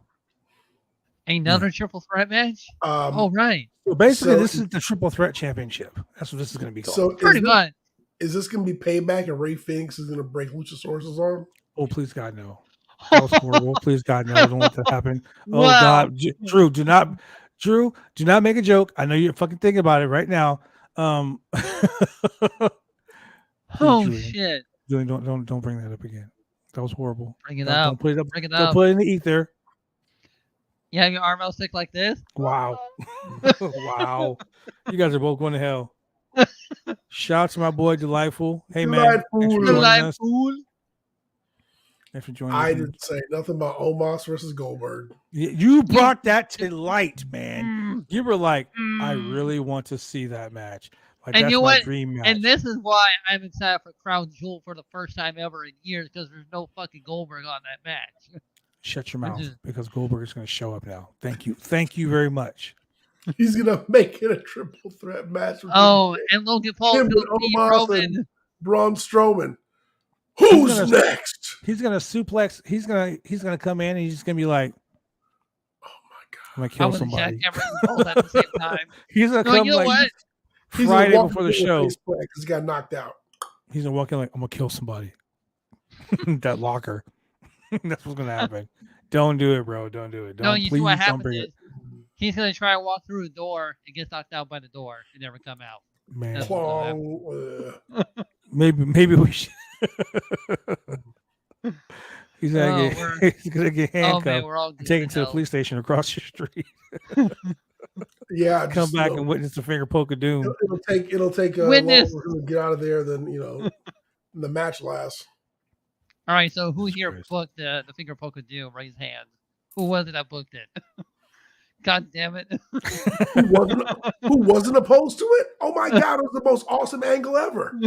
Another triple threat match? Um, right. So basically, So- this is the Triple Threat Championship. That's what this is going to be called. So Pretty much. is this going to be payback and Ray Phoenix is going to break Luchasaurus' arm? Oh, please God, no. That was horrible. Please God, no. Don't let that happen. Oh Wow. God, Drew, do not make a joke. I know you're fucking thinking about it right now. Oh Julian. shit. Julian, don't bring that up again. That was horrible. Bring it Don't up. put it up. Bring it Don't up. put it in the ether. You have your arm out stick like this? Wow. Wow. You guys are both going to hell. Shout out to my boy Delightful. Hey man, thanks for joining us. Thanks for joining I us. didn't say nothing about Omos versus Goldberg. You brought that to light, man. Mm, You were like, I mm. really want to see that match. Like, And that's you know my what? dream match. And this is why I'm excited for Crown Jewel for the first time ever in years, because there's no fucking Goldberg on that match. Shut your Which mouth, is- because Goldberg is going to show up now. Thank you very much. He's going to make it a triple threat match with Oh, and Logan Paul Him is and going to beat Omos Roman. and Braun Strowman. Who's gonna- next? He's going to suplex. He's going to come in and he's just going to be like, Oh my God. I'm going to How kill was somebody. Jack Cameron both at the same time? He's going to No, come you know like what? He's Friday gonna walk before the in with show. face plant 'cause he got knocked out. He's going to walk in like, I'm going to kill somebody. That locker. That's what's going to happen. Don't do it, bro. Don't do it. No, you see what don't happens bring is he's going to try and walk through a door and gets knocked out by the door and never come out. Man, That's- Clong, maybe we should. He's Oh, gonna we're- he's gonna get Oh, handcuffed man, we're all and taken good to the hell. police station across the street. yeah, Come just, back you know, and witness the finger poke of doom. it'll take Witness. longer to get out of there than the match lasts. All right, so who Jesus here Christ. booked the finger poke of doom? Raise hand. Who was it that booked it? God damn it. Who wasn't opposed to it? Oh my God, it was the most awesome angle ever.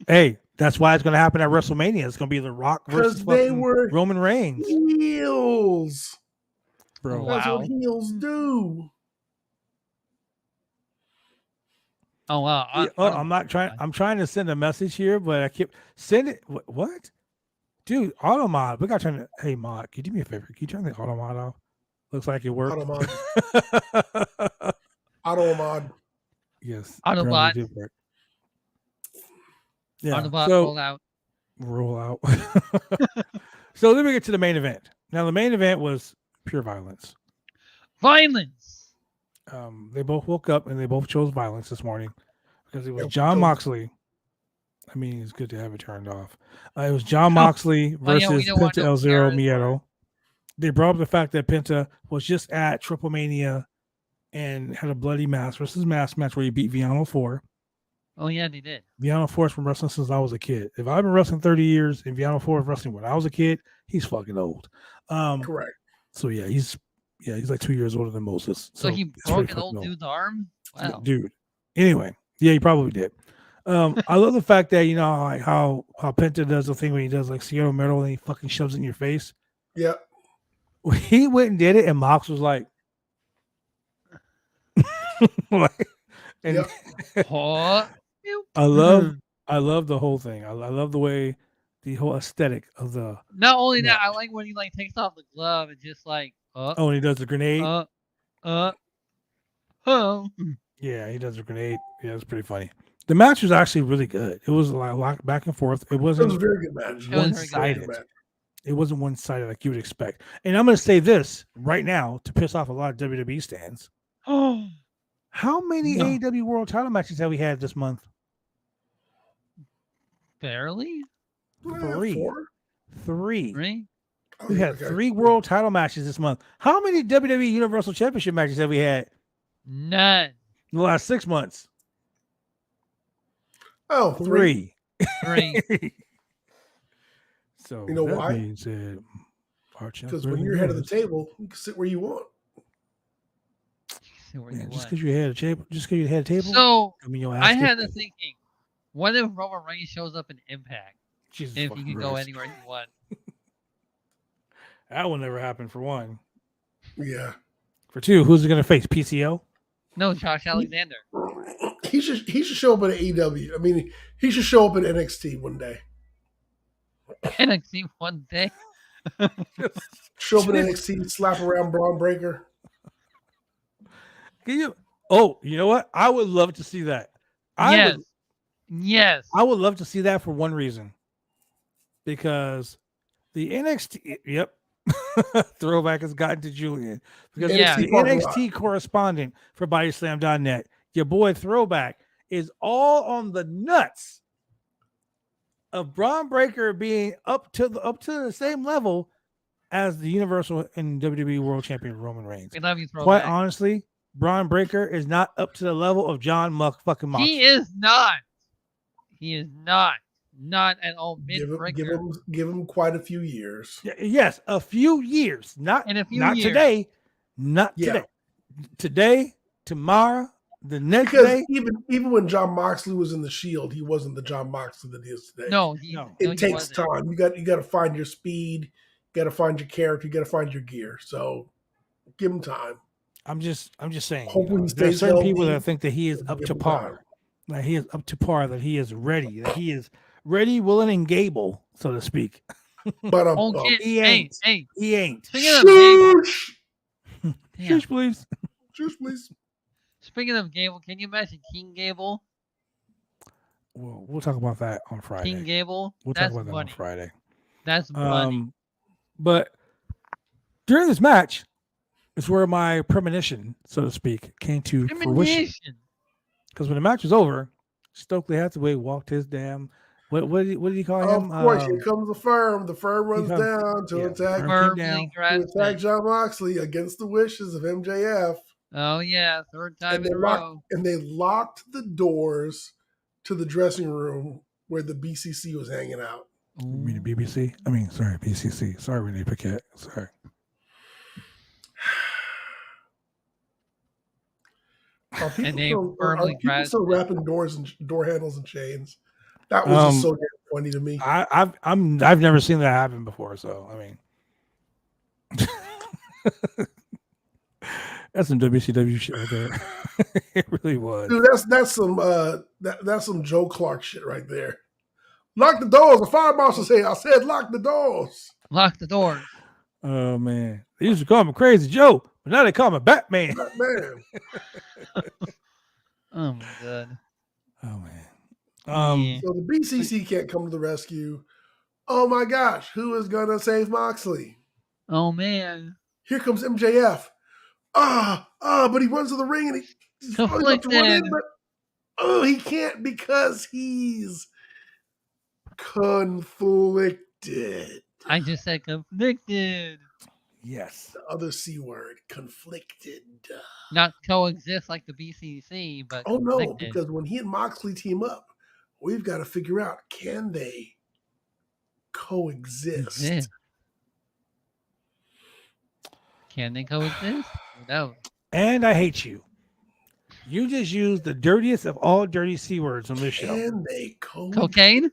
Hey, that's why it's gonna happen at WrestleMania. It's gonna be The Rock versus Because they fucking were Roman Reigns, heels. bro. Wow. That's what heels do. Oh, wow. I'm not trying. I'm trying to send a message here, but I keep send it. What, dude? Auto mod. We got trying to. Hey, mod, can you do me a favor? Can you turn the auto mod off? Looks like it worked. Auto mod. Yes. Autobot. apparently it did work. Yeah. Autobot so, roll out. roll out. So then we get to the main event. Now the main event was pure violence. Violence. They both woke up and they both chose violence this morning because it was Yep. John Moxley. I mean, it's good to have it turned off. It was John Moxley Oh, yeah, we versus don't want Penta no El Zero Karen. Miedo. They brought up the fact that Penta was just at Triple Mania and had a bloody mask versus mask match where he beat Viano 4. Oh, yeah, they did. Viano 4 has been wrestling since I was a kid. If I've been wrestling 30 years and Viano 4 was wrestling when I was a kid, he's fucking old. Correct. So yeah, he's like 2 years older than Moses. So he it's broke pretty an fucking old old. dude's arm? Wow. Dude. Anyway, yeah, he probably did. I love the fact that like how Penta does the thing when he does like Sierra Metal and he fucking shoves it in your face. Yeah. He went and did it, and Mox was like, and Yep. Oh, I love the whole thing. I love the way the whole aesthetic of the. Not only that, Yeah. I like when he like takes off the glove and just like, Oh, and he does the grenade. Oh. Yeah, he does a grenade. Yeah, it's pretty funny. The match was actually really good. It was like a lot back and forth. It It was wasn't a very good match. It was very good. one-sided. Match. It wasn't one-sided like you would expect. And I'm going to say this right now to piss off a lot of WWE stands. Oh. How many No. AEW World Title matches have we had this month? Barely? Three. 4? Three. Three? Oh, We had okay. 3 World Title matches this month. How many WWE Universal Championship matches have we had None. in the last 6 months? Oh, 3. 3. Three. So You know that why? being said, our champ Because when really you're head of the knows. table, you can sit where you want. See where Man, you just went. because you had a table, So I mean, your I ass had kicked the it. thinking, what if Roman Reigns shows up in Impact? Jesus If he fucking could go Christ. anywhere he wants. That will never happen. For one. Yeah. For two, who's it going to face? PCO? No, Josh Alexander. He should show up at AEW. I mean, he should show up at NXT one day. NXT one day. Show up at NXT, slap around Braun Breaker. Can you? Oh, you know what? I would love to see that. Yes. I would love to see that for one reason. Because the NXT, yep, throwback has gotten to Julian. Because Yeah. the NXT correspondent for BodySlam.net, your boy Throwback, is all on the nuts of Braun Breaker being up to the same level as the Universal and WWE World Champion Roman Reigns. We love you, Quite Throwback. honestly, Braun Breaker is not up to the level of John fucking Moxley. He is not. He is not. Not at all. Give him quite a few years. Yes, a few years. Not today. Not today. Today, tomorrow, the next day. Even when John Moxley was in the Shield, he wasn't the John Moxley that he is today. No, it takes time. You got to find your speed. You got to find your character. You got to find your gear. So give him time. I'm just saying. There are certain people that think that he is up to par. That he is up to par. That he is ready. That he is ready, willing, and able, so to speak. But he ain't. Hey. He ain't. Shush, please. Shush, please. Speaking of Gable, can you imagine King Gable? Well, we'll talk about that on Friday. King Gable. We'll talk about that on Friday. That's money. But during this match is where my premonition, so to speak, came to fruition. Because when the match was over, Stokely Hathaway walked his damn. What did he call him? Of course, here comes the Firm. The Firm runs down to attack John Moxley against the wishes of MJF. Oh yeah, third time in a row. And they locked the doors to the dressing room where the BCC was hanging out. You mean the BBC? I mean, sorry, BCC. Sorry, Renee Paquette. Sorry. Are people still wrapping doors and door handles and chains? That was just so damn funny to me. I've never seen that happen before, so I mean, that's some WCW shit right there. It really was. Dude, that's some Joe Clark shit right there. Lock the doors. The fire marshal said, "I said lock the doors." Lock the doors. Oh man, they used to call me Crazy Joe, but now they call me Batman. Batman. Oh my god. Oh man. So the BCC can't come to the rescue. Oh my gosh, who is gonna save Moxley? Oh man. Here comes MJF. But he runs to the ring and he's conflicted. He can't because he's conflicted. I just said conflicted. Yes. The other C word, conflicted. Not coexist like the BCC, but no, because when he and Moxley team up, we've got to figure out, can they coexist? Can they coexist? No. And I hate you. You just used the dirtiest of all dirty C words on this show. Can they coexist? Cocaine?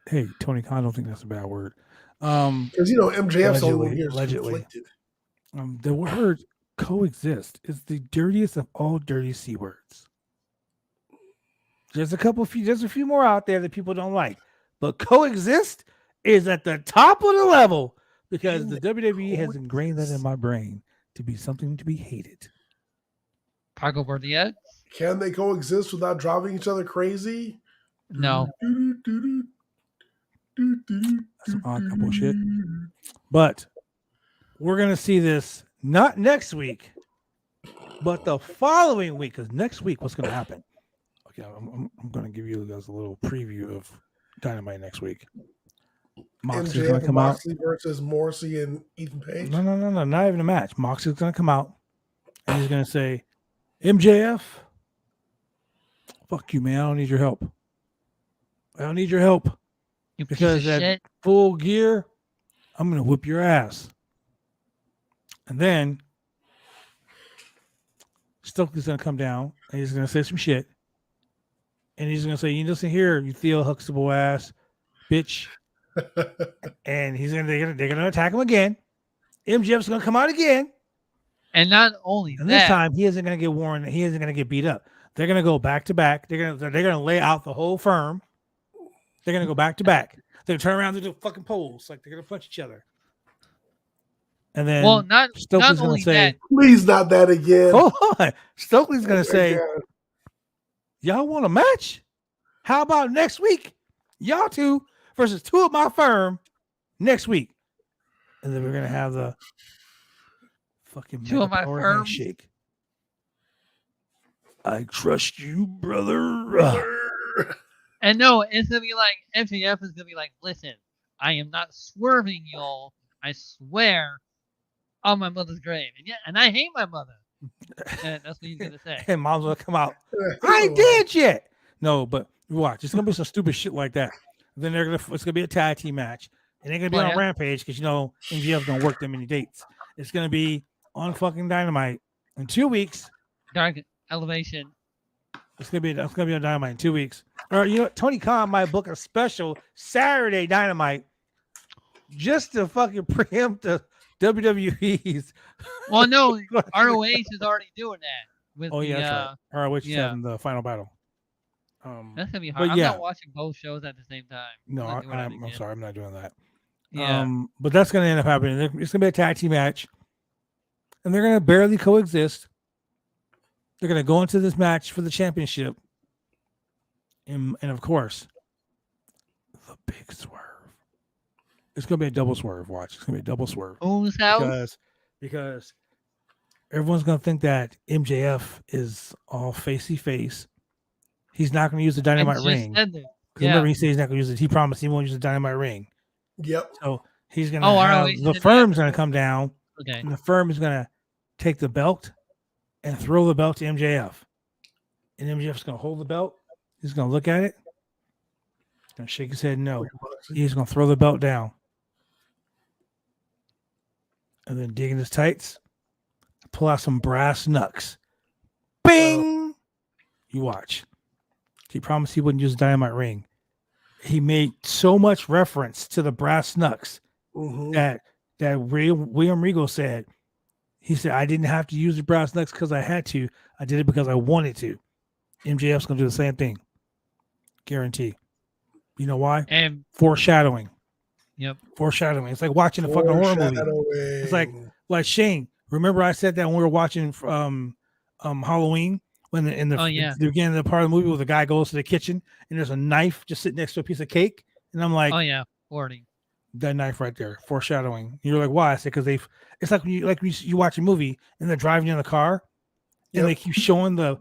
Hey, Tony Khan, I don't think that's a bad word. Because MJF's only one here allegedly. The word coexist is the dirtiest of all dirty C words. There's a few more out there that people don't like, but coexist is at the top of the level because the WWE has ingrained that in my brain to be something to be hated. Paco Bordiet? Can they coexist without driving each other crazy? No. That's some odd bullshit. But we're gonna see this not next week, but the following week. Because next week, what's gonna happen? Okay, I'm gonna give you guys a little preview of Dynamite next week. Moxley's gonna come out versus Morrissey and Ethan Page. No, not even a match. Moxley's gonna come out and he's gonna say, "MJF, fuck you, man. I don't need your help. I don't need your help because at Full Gear, I'm gonna whip your ass." And then Stokely's gonna come down and he's gonna say some shit. And he's gonna say, "You listen here, you Theo Huxtable ass bitch." And they're gonna attack him again. MJF's gonna come out again. And not only And that, this time he isn't gonna get warned. He isn't gonna get beat up. They're gonna go back to back. They're gonna lay out the whole firm. They're gonna go back to back. They're gonna turn around to the fucking poles like they're gonna punch each other. And then not Stokely's gonna only say, that, Please not that again. "Hold on." Stokely's gonna say, God. "Y'all want a match? How about next week? Y'all two versus two of my firm next week." And then we're gonna have the fucking Two of my Megapower firm? handshake. I trust you, brother. and no, it's gonna be like MJF is gonna be like, listen, I am not swerving y'all. I swear on my mother's grave. And I hate my mother. And that's what he's gonna say. And mom's gonna come out. I ain't dead yet. No, but watch. It's gonna be some stupid shit like that. Then it's gonna be a tag team match. And they're gonna be on Rampage because MJF's gonna work them many dates. It's gonna be on fucking Dynamite in 2 weeks. Dark Elevation. It's gonna be on Dynamite in 2 weeks. Or Tony Khan might book a special Saturday Dynamite just to fucking preempt the WWE's. Well, no, ROH is already doing that. With that's right. ROH is having the final battle. That's gonna be hard. I'm not watching both shows at the same time. No, I'm sorry, I'm not doing that. Yeah. But that's gonna end up happening. It's gonna be a tag team match, and they're gonna barely coexist. They're gonna go into this match for the championship, and of course, the big swerve. It's gonna be a double swerve. Watch, it's gonna be a double swerve. Whose house? Because everyone's gonna think that MJF is all facey face. He's not gonna use the Dynamite ring. Remember, he said he's not gonna use it. He promised he won't use the Dynamite ring. Yep. So he's gonna have the firm's gonna come down. Okay. And the firm is gonna take the belt and throw the belt to MJF. And MJF's gonna hold the belt. He's gonna look at it. Gonna shake his head no. He's gonna throw the belt down. And then dig in his tights, pull out some brass knucks. Bing! You watch. He promised he wouldn't use the Dynamite ring. He made so much reference to the brass knucks that William Regal said. He said, "I didn't have to use the brass knucks because I had to. I did it because I wanted to." MJF's gonna do the same thing. Guarantee. You know why? And foreshadowing. Yep. Foreshadowing. It's like watching a fucking horror movie. It's like Shane. Remember I said that when we were watching Halloween when the beginning of the part of the movie where the guy goes to the kitchen and there's a knife just sitting next to a piece of cake, and I'm like, oh yeah, warning. That knife right there, foreshadowing. You're like, why? I said because it's like when you watch a movie and they're driving in the car, and they keep showing the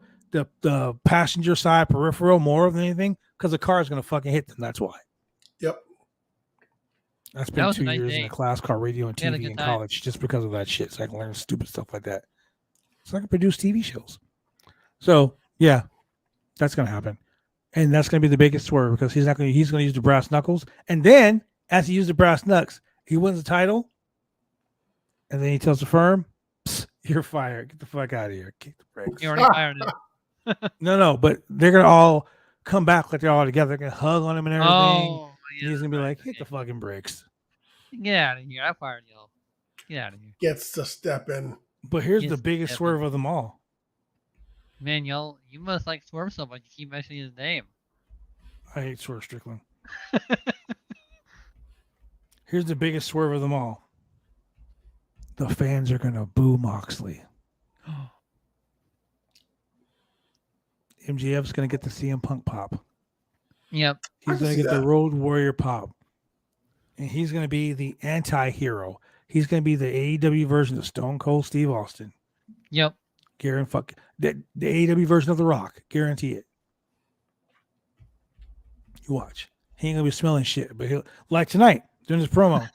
passenger side peripheral more than anything because the car is gonna fucking hit them. That's why. Yep. I spent 2 years in a class called radio and TV in college just because of that shit. So I can learn stupid stuff like that. So I can produce TV shows. So yeah, that's gonna happen, and that's gonna be the biggest swerve because he's gonna use the brass knuckles, and then as he used the brass knucks, he wins the title, and then he tells the firm, "You're fired. Get the fuck out of here. Kick the brakes." You already fired him. No, but they're gonna all come back like they're all together. They're gonna hug on him and everything. Oh, yeah, he's gonna be like, "Hit the fucking brakes." Get out of here! I fired y'all. Get out of here. Gets to step in. But here's the biggest swerve of them all. Man, you must like Swerve so much. You keep mentioning his name. I hate Swerve Strickland. Here's the biggest swerve of them all. The fans are gonna boo Moxley. MJF's gonna get the CM Punk pop. Yep. He's gonna get the Road Warrior pop. And he's gonna be the anti-hero. He's gonna be the AEW version of Stone Cold Steve Austin. Yep. Guarantee the AEW version of The Rock. Guarantee it. You watch. He ain't gonna be smelling shit, but he'll like tonight doing his promo.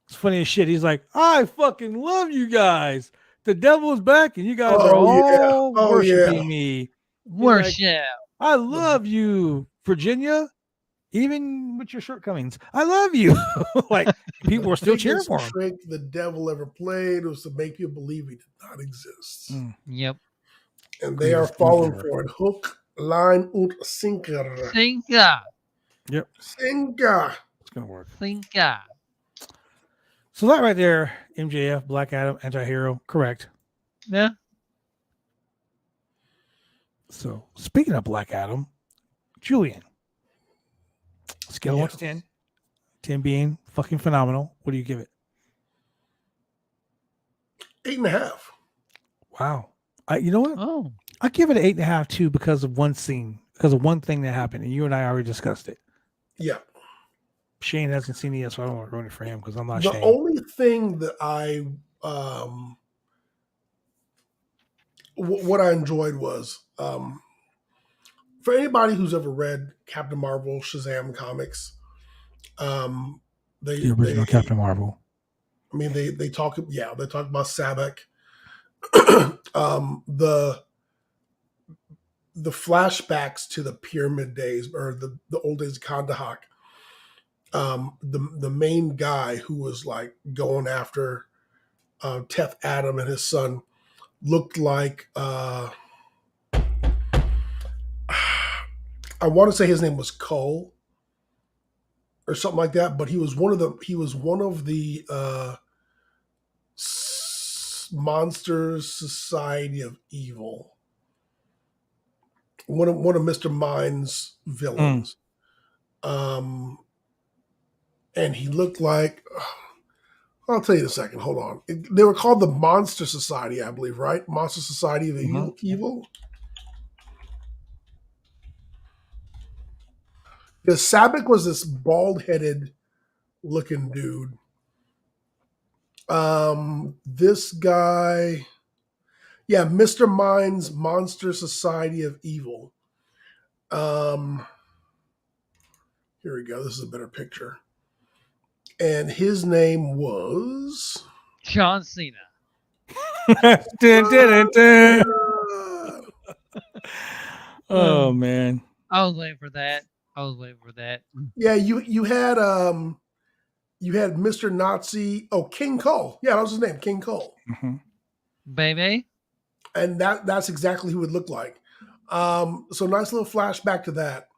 It's funny as shit. He's like, "I fucking love you guys. The devil is back, and you guys are all worshiping me. Worship. Like, I love you, Virginia. Even with your shortcomings, I love you." Like people were still cheering for him. The trick the devil ever played was to make you believe he did not exist. Yep. And they are falling for it. Hook, line, und sinker. Sinka. Yep, Sinker. it's gonna work. Sinka. So that right there, MJF, Black Adam, anti-hero, correct. Yeah. So speaking of Black Adam, Julian, scale of 1 to 10, 10 being fucking phenomenal. What do you give it? 8.5. Wow. You know what? Oh. I give it an 8.5 too because of one scene, because of one thing that happened, and you and I already discussed it. Yeah. Shane hasn't seen it yet, so I don't want to ruin it for him because I'm not The Shane. only thing that what I enjoyed was for anybody who's ever read Captain Marvel, Shazam comics, The original Captain Marvel. I mean, they talk about Sabek. The flashbacks to the pyramid days or the old days of Kandahar. The main guy who was like going after Teth Adam and his son looked like I want to say his name was Cole or something like that, but he was one of the Monsters Society of Evil. One of Mr. Mind's villains. And he looked like I'll tell you in a second. Hold on. They were called the Monster Society, I believe, right? Monster Society of Evil. Because Sabek was this bald-headed looking dude. This guy, Mr. Mind's Monster Society of Evil. Here we go. This is a better picture. And his name was John Cena. Dun, dun, dun, dun. Oh man. I was waiting for that. Yeah, you had Mr. Nazi. Oh, King Cole. Yeah, that was his name, King Cole. Mm-hmm. Baby. And that's exactly who it looked like. So nice little flashback to that.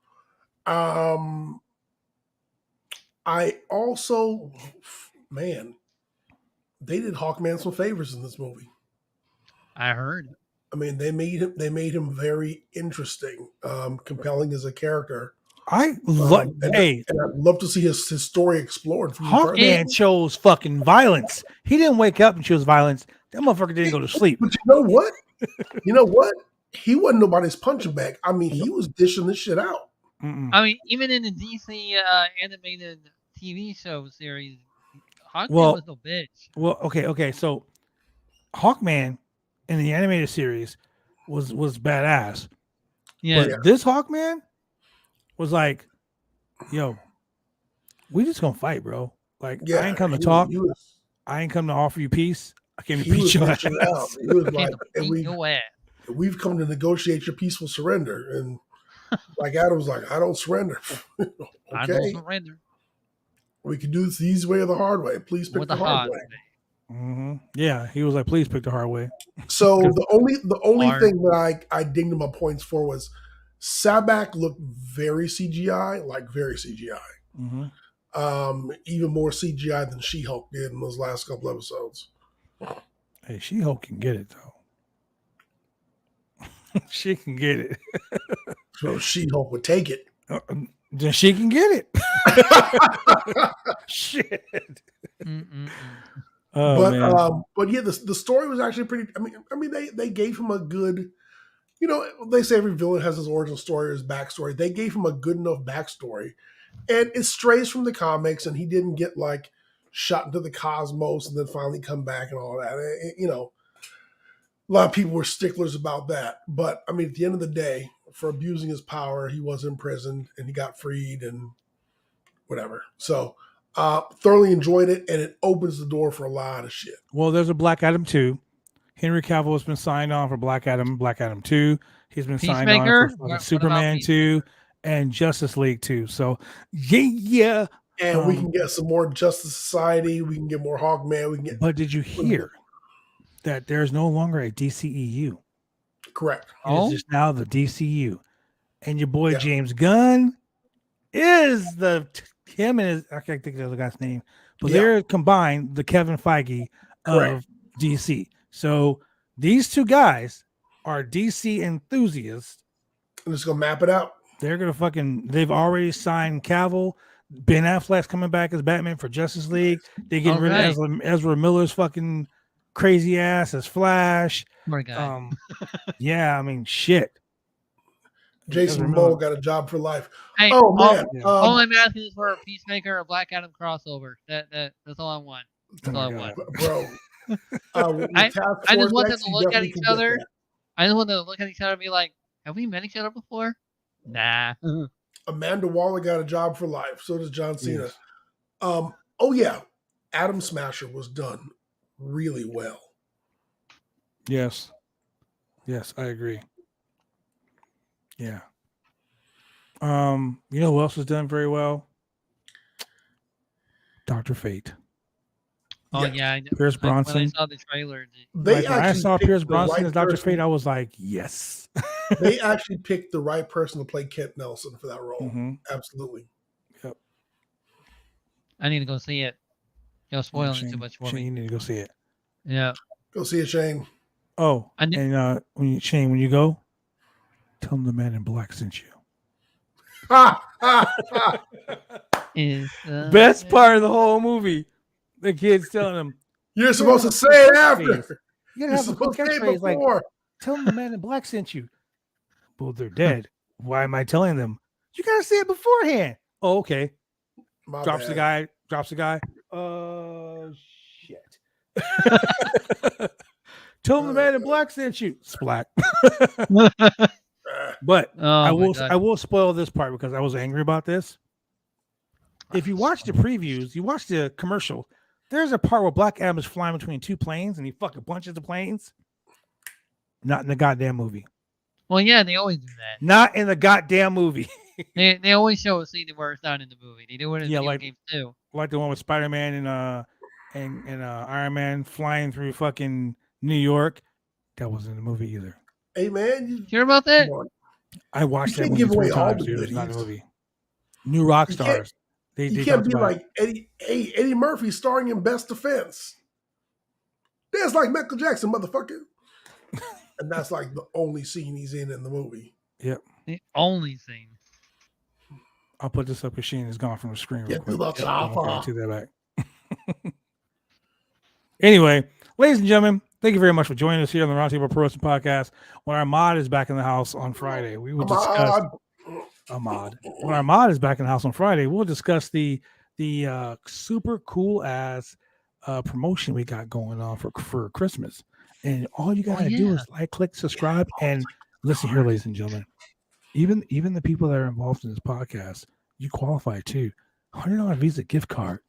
I also, man, they did Hawkman some favors in this movie. I heard. I mean, they made him very interesting, compelling as a character. I love. And I'd love to see his story explored. Hawkman chose fucking violence. He didn't wake up and choose violence. That motherfucker didn't go to sleep. But you know what? He wasn't nobody's punching bag. I mean, he was dishing this shit out. Mm-mm. I mean, even in the DC animated TV show series, Hawkman was no bitch. Well, okay. So, Hawkman in the animated series was badass. Yeah. But this Hawkman was like, yo, we just gonna fight, bro. Like, I ain't come to talk. I ain't come to offer you peace. I came to beat your ass. He was like, we've come to negotiate your peaceful surrender. And like Adam was like, I don't surrender. Okay. I don't surrender. We can do this the easy way or the hard way. Please pick the hard way. Mm-hmm. Yeah, he was like, please pick the hard way. So the only thing that I dinged my points for was Sabak looked very CGI, Mm-hmm. Even more CGI than She-Hulk did in those last couple episodes. Hey, She-Hulk can get it though. She can get it. So She-Hulk would take it. Then she can get it. Shit. Oh, but yeah, the story was actually pretty. I mean, they gave him a good. You know, they say every villain has his origin story or his backstory. They gave him a good enough backstory, and it strays from the comics. And he didn't get like shot into the cosmos and then finally come back and all that. You know, a lot of people were sticklers about that. But I mean, at the end of the day, for abusing his power, he was imprisoned and he got freed and whatever. So thoroughly enjoyed it, and it opens the door for a lot of shit. Well, there's a Black Adam 2. Henry Cavill has been signed on for Black Adam 2. He's been signed on for Superman 2 and Justice League 2. So, yeah. And we can get some more Justice Society. We can get more Hawkman. But did you hear that there's no longer a DCEU? Correct. It's just now the DCU. And your boy Yeah. James Gunn is him and his, I can't think of the other guy's name, but Yeah. they're combined the Kevin Feige Correct. of DC. So these two guys are DC enthusiasts. I'm just gonna map it out. They're gonna they've already signed Cavill. Ben Affleck's coming back as Batman for Justice League. They getting rid of Ezra Miller's fucking crazy ass as Flash. Poor guy. Yeah, I mean shit. Jason Momoa got a job for life. Hey, Oh man. all I'm asking is for a Peacemaker or Black Adam crossover. That's all I want. That's all I want. Bro. I just want them to look at each other. I just want them to look at each other and be like, have we met each other before? Nah. Amanda Waller got a job for life. So does John Cena. Yes. Oh yeah. Adam Smasher was done really well. Yes. Yes, I agree. Yeah. You know who else was done very well? Dr. Fate. Oh Yeah. yeah, Pierce Bronson. When I saw the trailer, They when I saw picked Pierce the Bronson right as Dr. person. Fate, I was like, yes. They actually picked the right person to play Kent Nelson for that role. Mhm. Absolutely. Yep. I need to go see it. You're spoiling Shane, too much for Shane, me. you need to go see it. Yeah. Go see it, Shane. Oh, I kn- and when you go, tell him the man in black sent you. Best part of the whole movie, the kid's telling him, You're supposed to say it after. You gotta You're have a cool supposed to say it catchphrase like, before. tell them the man in black sent you. Well, they're dead. Why am I telling them? You gotta say it beforehand. Oh, okay. My Drops the bad. guy. Shit. Tell them the man in black sent you. Splat. But I will spoil this part because I was angry about this. If you watch the previews, you watch the commercial, there's a part where Black Adam is flying between two planes and he fucking punches the planes. Not in the goddamn movie. Well, yeah, they always do that. Not in the goddamn movie. They always show a scene where it's not in the movie. They do it in video games too. Like the one with Spider-Man and Iron Man flying through fucking New York. That wasn't in the movie either. Hey man, Hear about that? come on. I watched You that can't movie give away 3 all times, the dude. It's not in the goodies. movie. New rock You can't- stars. They You can't talked be about like Eddie Murphy starring in Best Defense. That's like Michael Jackson, motherfucker. And that's like the only scene he's in the movie. Yep. The only scene. I'll put this up because Shane is gone from the screen real Get to quick. the Yep, I'm gonna chopper. take that back. Anyway, ladies and gentlemen, thank you very much for joining us here on the Roundtable Pro Wrestling Podcast. When our mod is back in the house on Friday, we will discuss When our mod is back in the house on Friday, we'll discuss the super cool ass promotion we got going on for Christmas. And all you gotta do is like, click, subscribe, and listen here, ladies and gentlemen. Even the people that are involved in this podcast, you qualify too. $100 Visa gift card.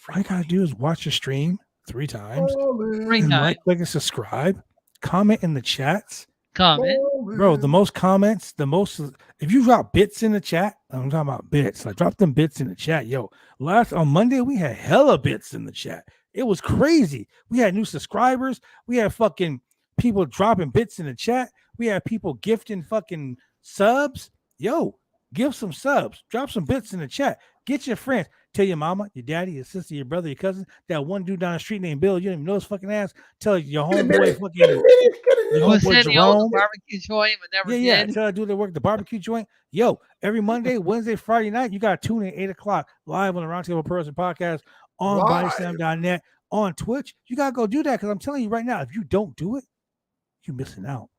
All you gotta do is watch the stream 3 times. And like, click, and subscribe. Comment in the chats. Comment. Bro, the most comments, if you drop bits in the chat, I'm talking about bits. Like, drop them bits in the chat. Yo, on Monday, we had hella bits in the chat. It was crazy. We had new subscribers. We had fucking people dropping bits in the chat. We had people gifting fucking subs. Yo, give some subs. Drop some bits in the chat. Get your friends. Tell your mama, your daddy, your sister, your brother, your cousin, that one dude down the street named Bill, you don't even know his fucking ass. Tell your homeboy fucking your Who homeboy said he owns Jerome. a barbecue joint but never Yeah. did? Tell that dude that work the barbecue joint. Yo, every Monday, Wednesday, Friday night, you got to tune in 8 o'clock live on the Roundtable Pro Wrestling Podcast on bodyslam.net on Twitch. You got to go do that because I'm telling you right now, if you don't do it, you're missing out.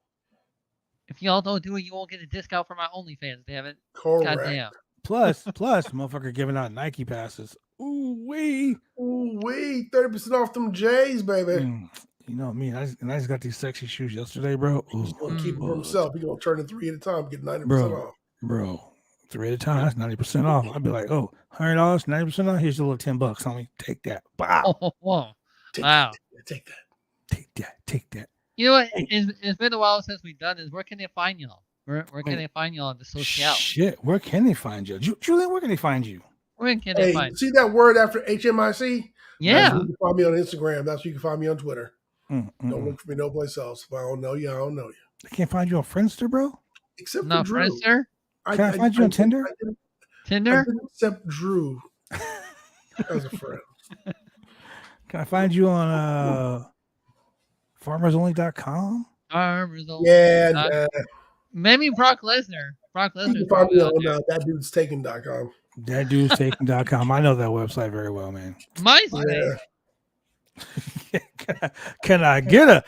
If y'all don't do it, you won't get a discount for my OnlyFans, damn it. Correct. Goddamn. Plus, motherfucker giving out Nike passes. Ooh, wee. 30% off them J's, baby. You know me. I just got these sexy shoes yesterday, bro. He's going to keep them for himself. He's going to turn in 3 at a time, get 90% off. Bro, 3 at a time, that's 90% off. I'd be like, oh, $100, 90% off. Here's a little $10, homie. Take that. Wow. Wow. Take that. Take that. You know what? It's been a while since we've done this. Where can they find y'all? Where can they find y'all on the social? Shit, where can they find you? Julian, where can they find you? Where can they find you? See that word after HMIC? Yeah. That's where you can find me on Instagram. That's where you can find me on Twitter. Don't look for me no place else. If I don't know you, I don't know you. I can't find you on Friendster, bro. Except No, for Drew. Friendster? Can I find you on Tinder? I Tinder? didn't accept Drew as a friend. Can I find you on farmersonly.com? Farmers only. Yeah, nah. Maybe Brock Lesnar. Brock You Lesnar's can find probably me on on there. thatdude'staken.com. That dude's taking.com. I know that website very well, man. MySpace. Yeah. Can I get a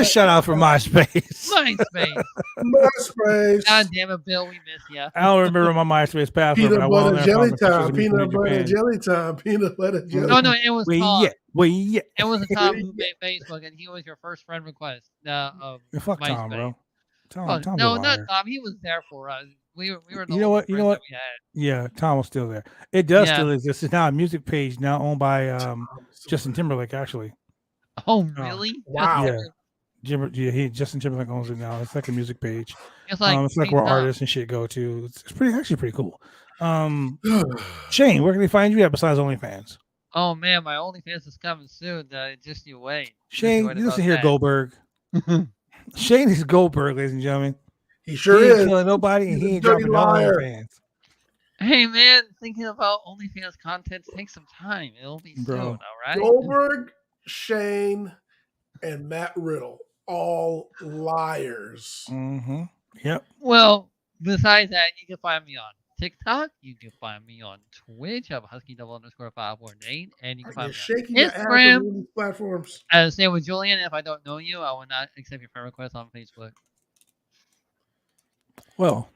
shout out for MySpace? MySpace. MySpace. God damn it, Bill, we miss you. I don't remember my MySpace password, but I Peanut went on butter there jelly and found time. pictures of me Peanut from butter Japan. jelly time. Peanut butter jelly. No, it was Tom. Where you at? It was a Tom who made Facebook, and he was your first friend request. Fuck MySpace. Tom, bro. Oh, Tom's no, a not liar. Tom. He was there for us. We were the You know only what? You friends know what? that we had. Yeah, Tom was still there. It does Yeah. still exist. It's now a music page now owned by Justin Timberlake, actually. Oh, really? Wow. Yeah. Justin Timberlake owns it now. It's like a music page. It's like, it's like hey, where Tom. artists and shit go to. It's actually pretty cool. Shane, where can they find you at besides OnlyFans? Oh man, my OnlyFans is coming soon. Just you wait. Shane, you listen here, Goldberg. Shane is Goldberg, ladies and gentlemen. He sure he ain't is. killing nobody, and He's he a ain't dirty dropping no liar. OnlyFans. Hey man, thinking about OnlyFans content takes some time. It'll be Bro. soon, all right? Goldberg, Shane, and Matt Riddle, all liars. Mm-hmm. Yep. Well, besides that, you can find me on TikTok. You can find me on Twitch. I'm Husky_548, and you can You're find me shaking on your ass on Instagram. all these platforms. Same with Julian. If I don't know you, I will not accept your friend request on Facebook. Well,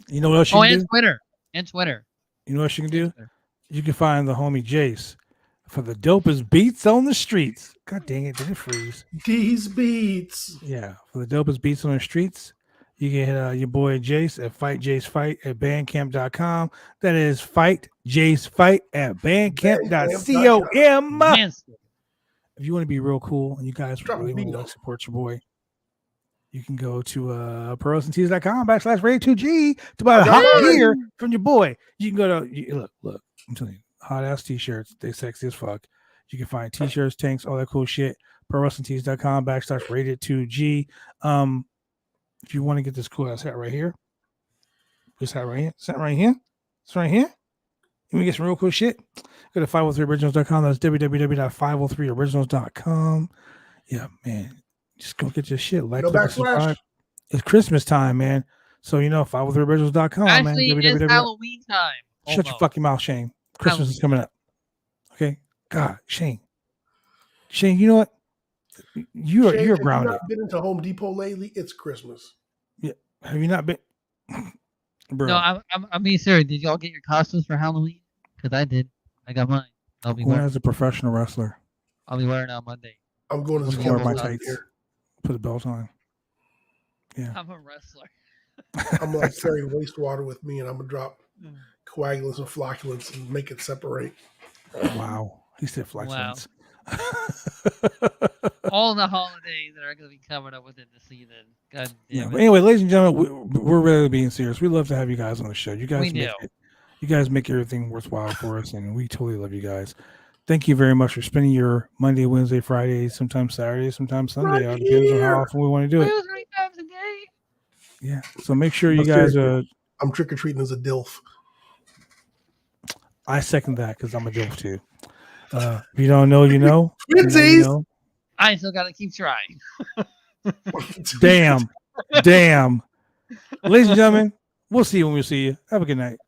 you know what else you can and do? Twitter. And Twitter. You know what you can do? Twitter. You can find the homie Jace for the dopest beats on the streets. God dang it, did it freeze? These beats. Yeah, for the dopest beats on the streets, you can hit your boy Jace at Fight Jace Fight at bandcamp.com. That is Fight Jace Fight at bandcamp.com. If you want to be real cool and you guys really want to support your boy, you can go to ProWrestlingTees.com/Rated2G to buy the hot gear from your boy. You can go to look. I'm telling you, hot ass t-shirts. They sexy as fuck. You can find t-shirts, tanks, all that cool shit. ProWrestlingTees.com/Rated2G. If you want to get this cool ass hat right here, this hat right here, it's right here. It's right here. You want to get some real cool shit? Go to 503originals.com. That's www.503originals.com. Yeah, man. Just go get your shit. Like, subscribe. It's Christmas time, man. So, 503originals.com, man. Actually, it's Halloween time. Shut your fucking mouth, Shane. Christmas is coming up. Okay? God, Shane. Shane, you know what? You're grounded. Have you not been into Home Depot lately? It's Christmas. Yeah. Have you not been? Bro. No, I'm being serious. Did y'all get your costumes for Halloween? Because I did. I got mine. I'll be going wearing. as a professional wrestler. I'll be wearing it on Monday. I'm going to wear my tights. Put the belt on. Yeah. I'm a wrestler. I'm like carrying wastewater with me, and I'm gonna drop coagulants and flocculants and make it separate. Wow. He said flocculants. Wow. All the holidays that are going to be coming up within the season. God damn it. But anyway, ladies and gentlemen, we're really being serious. We love to have you guys on the show. You guys make everything worthwhile for us, and we totally love you guys. Thank you very much for spending your Monday, Wednesday, Friday, sometimes Saturday, sometimes Sunday. It depends on how often we want to do it. 3 times a day. Yeah. So make sure you guys I'm trick or treating as a DILF. I second that because I'm a DILF too. If you don't know, you know. I still got to keep trying. Damn. Ladies and gentlemen, we'll see you when we see you. Have a good night.